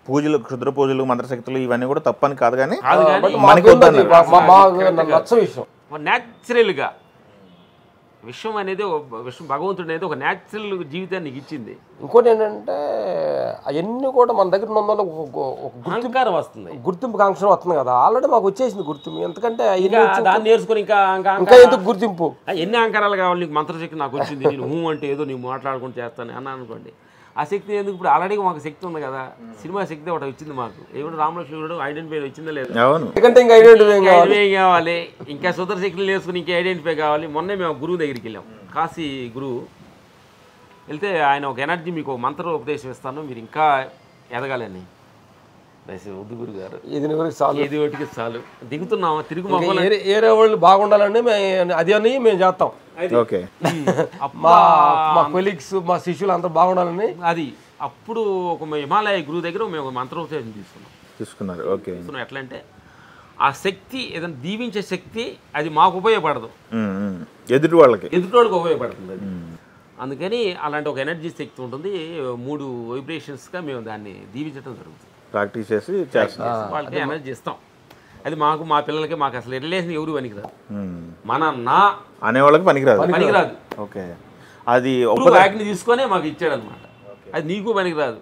పూజలు, క్షుద్ర పూజలు, మంత్రశక్తులు ఇవన్నీ కూడా తప్పని కాదు, కానీ నచ్చ విషయం న్యాచురల్గా విశ్వం అనేది భగవంతుడు అనేది ఒక న్యాచురల్ జీవితాన్ని నీకు ఇచ్చింది. ఇంకోటి ఏంటంటే అవన్నీ కూడా మన దగ్గర ఉన్న అహంకారం వస్తుంది, గుర్తింపు కాంక్ష వస్తుంది కదా. ఆల్రెడీ మాకు వచ్చేసింది గుర్తింపు. ఎందుకంటే దాన్ని నేర్చుకుని ఇంకా ఎందుకు గుర్తింపు? ఎన్ని అహంకారాలు కావాలి నీకు? మంత్రశక్తి నాకు వచ్చింది, నేను అంటే ఏదో నీవు మాట్లాడుకుంటూ చేస్తాను అన్నా అనుకోండి, ఆ శక్తి ఎందుకు? ఇప్పుడు ఆల్రెడీ మాకు శక్తి ఉంది కదా, సినిమా శక్తి ఒకటి వచ్చింది మాకు. ఏమిటి రామలక్ష్మణుడు ఐడెంటిఫై వచ్చిందా లేదు? ఐడెంటిఫై కావాలి, ఇంకా సుదర్ శక్తులు నేర్చుకుని ఇంకా ఐడెంటిఫై కావాలి. మొన్నే మేము గురువు దగ్గరికి వెళ్ళాం, కాశీ గురువు. వెళ్తే ఆయన ఒక ఎనర్జీ, మీకు ఒక మంత్ర ఉపదేశం ఇస్తాను, మీరు ఇంకా ఎదగాలని. వద్దు గురువు గారు, ఇది ఒకటికి చాలు, దిగుతున్నాము తిరుగు ఏరే వాళ్ళు బాగుండాలని అది అని మేము చేస్తాం. మా కొలీగ్స్, మా శిష్యులు అందరూ బాగుండాలని అది. అప్పుడు ఒక హిమాలయ గురువు దగ్గర మేము ఒక మంత్రోపదేశం తీసుకున్నారు. ఎట్లా అంటే ఆ శక్తి ఏదైనా దీవించే శక్తి అది మాకు ఉపయోగపడదు, ఎదుటి వాళ్ళకి ఉపయోగపడుతుంది అది. అందుకని అలాంటి ఒక ఎనర్జీ శక్తి ఉంటుంది, 3 వైబ్రేషన్స్గా మేము దాన్ని దీవించడం జరుగుతుంది. ప్రాక్టీస్ చేసి వాళ్ళకి ఎనర్జీ ఇస్తాం. అది మాకు, మా పిల్లలకి, మాకు అసలు రిలేషన్ ఎవరు పనికిరాదు. మన నా అనేవాళ్ళకి పనికిరాదు. ఓకే, అది బ్యాగ్ని తీసుకొనే మాకు ఇచ్చాడు అనమాట. అది నీకు పనికిరాదు,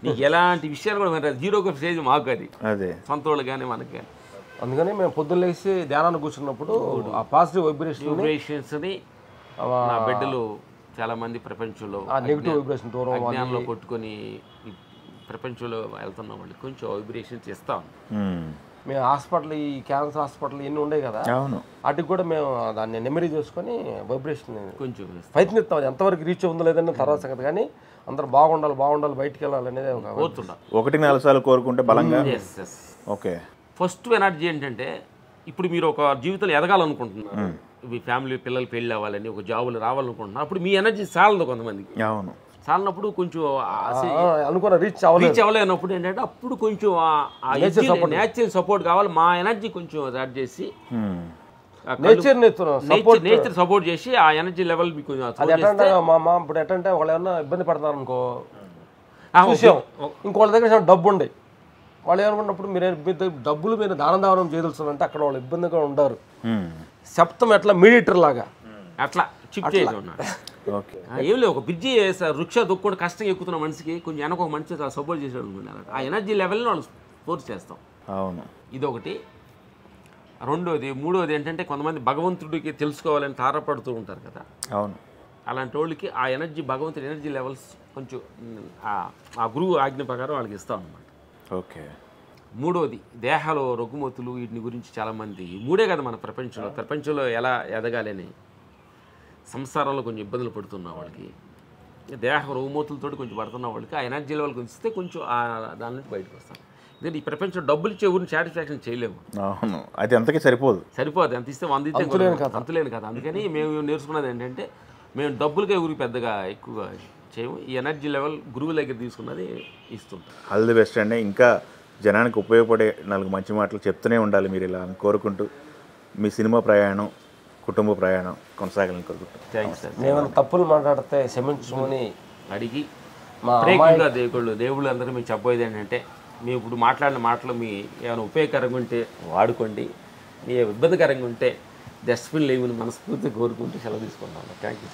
నీకు ఎలాంటి విషయాలు కూడా పనికిరాదు. 0 స్టేజ్ మాకు అది, సొంత వాళ్ళు కానీ మనకి కానీ. అందుకని మేము పొద్దున్న లేచి ధ్యానాన్ని కూర్చున్నప్పుడు ఆ పాజిటివ్ వైబ్రేషన్స్ని నా బిడ్డలు చాలా మంది ప్రపంచంలో నెగిటివ్ వైబ్రేషన్ అజ్ఞానంలో కొట్టుకొని ప్రపంచంలో వెళ్తున్న వాళ్ళకి కొంచెం వైబ్రేషన్స్ ఇస్తాం. మేము హాస్పిటల్, ఈ క్యాన్సర్ హాస్పిటల్ ఇన్ని ఉండే కదా, వాటికి కూడా మేము దాన్ని నెమరీ చేసుకొని వైబ్రేషన్ కొంచెం ప్రయత్నిస్తాం. ఎంతవరకు రీచ్ ఉందో లేదని తర్వాత సంగతి, కానీ అందరూ బాగుండాలి బయటికి వెళ్ళాలి అనేది కోరుతుంటాం. 1-4 సార్లు కోరుకుంటే బలంగా. ఓకే, ఫస్ట్ ఎనర్జీ ఏంటంటే ఇప్పుడు మీరు ఒక జీవితంలో ఎదగాలనుకుంటున్నారు, మీ ఫ్యామిలీ పిల్లలు పెళ్ళి అవ్వాలని, ఒక జాబులు రావాలనుకుంటున్నారు. అప్పుడు మీ ఎనర్జీ చాలదు కొంతమందికి. అవును, చాలినప్పుడు కొంచెం అనుకున్న రీచ్ అవ్వలేనప్పుడు ఏంటంటే అప్పుడు కొంచెం నేచురల్ సపోర్ట్ కావాలి. మా ఎనర్జీ కొంచెం యాడ్ చేసి నేచర్ సపోర్ట్ చేసి ఆ ఎనర్జీ లెవెల్ మీకు ఇప్పుడు ఎట్టంటే వాళ్ళు ఏమన్నా ఇబ్బంది పడతారు అనుకో, ఇంకోళ్ళ దగ్గర డబ్బు ఉండే వాళ్ళు ఏమనుకున్నప్పుడు మీరు డబ్బులు మీరు దానం చేయదలుచున్నారంటే అక్కడ వాళ్ళు ఇబ్బందిగా ఉండరు. సప్తం ఎట్లా మీడియేటర్ లాగా అట్లా చిప్ చేసి ఉన్నారు. ఏం లేదు, ఒక బ్రిడ్జి వృక్ష దొక్కుని కష్టం ఎక్కుతున్న మనిషికి కొంచెం వెనక ఒక మనిషి చాలా సపోర్ట్ చేసాడు అనుకున్నారు. ఆ ఎనర్జీ లెవెల్ని వాళ్ళు ఫోర్స్ చేస్తాం. అవును, ఇదొకటి. రెండోది, మూడోది ఏంటంటే కొంతమంది భగవంతుడికి తెలుసుకోవాలని తారపడుతూ ఉంటారు కదా. అవును, అలాంటి వాళ్ళకి ఆ ఎనర్జీ, భగవంతుడి ఎనర్జీ లెవెల్స్ కొంచెం ఆ గురువు ఆజ్ఞ ప్రకారం వాళ్ళకి ఇస్తాం అన్నమాట. ఓకే. మూడోది, దేహాలు రుగ్మతులు, వీటిని గురించి చాలామంది మూడే కదా మన ప్రపంచంలో ఎలా ఎదగాలని సంసారంలో కొంచెం ఇబ్బందులు పడుతున్న వాళ్ళకి, దేహ రుగ్మతులతో కొంచెం పడుతున్న వాళ్ళకి ఆ ఎనర్జీ లెవెల్ కొంచెం ఇస్తే కొంచెం దాని నుంచి బయటకు వస్తాం. ఎందుకంటే ఈ ప్రపంచం డబ్బులు ఇచ్చే ఊరిని సాటిస్ఫాక్షన్ చేయలేము. అవును, అది అంతకే సరిపోదు. ఎంత ఇస్తే 100 ఇస్తే అంతులేను కదా. అందుకని మేము నేర్చుకున్నది ఏంటంటే మేము డబ్బులకే ఊరికి పెద్దగా ఎక్కువగా చేయము. ఈ ఎనర్జీ లెవెల్ గురువు దగ్గర తీసుకున్నది ఇస్తుంటాం. ఆల్ ది బెస్ట్ అండి. ఇంకా జనానికి ఉపయోగపడే 4 మంచి మాటలు చెప్తూనే ఉండాలి మీరు ఇలా అని కోరుకుంటూ మీ సినిమా ప్రయాణం, కుటుంబ ప్రయాణం కొనసాగాలని కోరుకుంటాం. Thanks sir. నేను తప్పులు మాట్లాడితే క్షమించమని అడిగి మా దేవుళ్ళు అందరూ మీకు చెప్పబోయేది ఏంటంటే మీ ఇప్పుడు మాట్లాడిన మాటలు మీ ఏమైనా ఉపయోగకరంగా ఉంటే వాడుకోండి, మీ ఇబ్బందికరంగా ఉంటే డస్ట్బిన్ లేవని మనస్ఫూర్తిగా కోరుకుంటూ సెలవు తీసుకుంటాను. Thank you.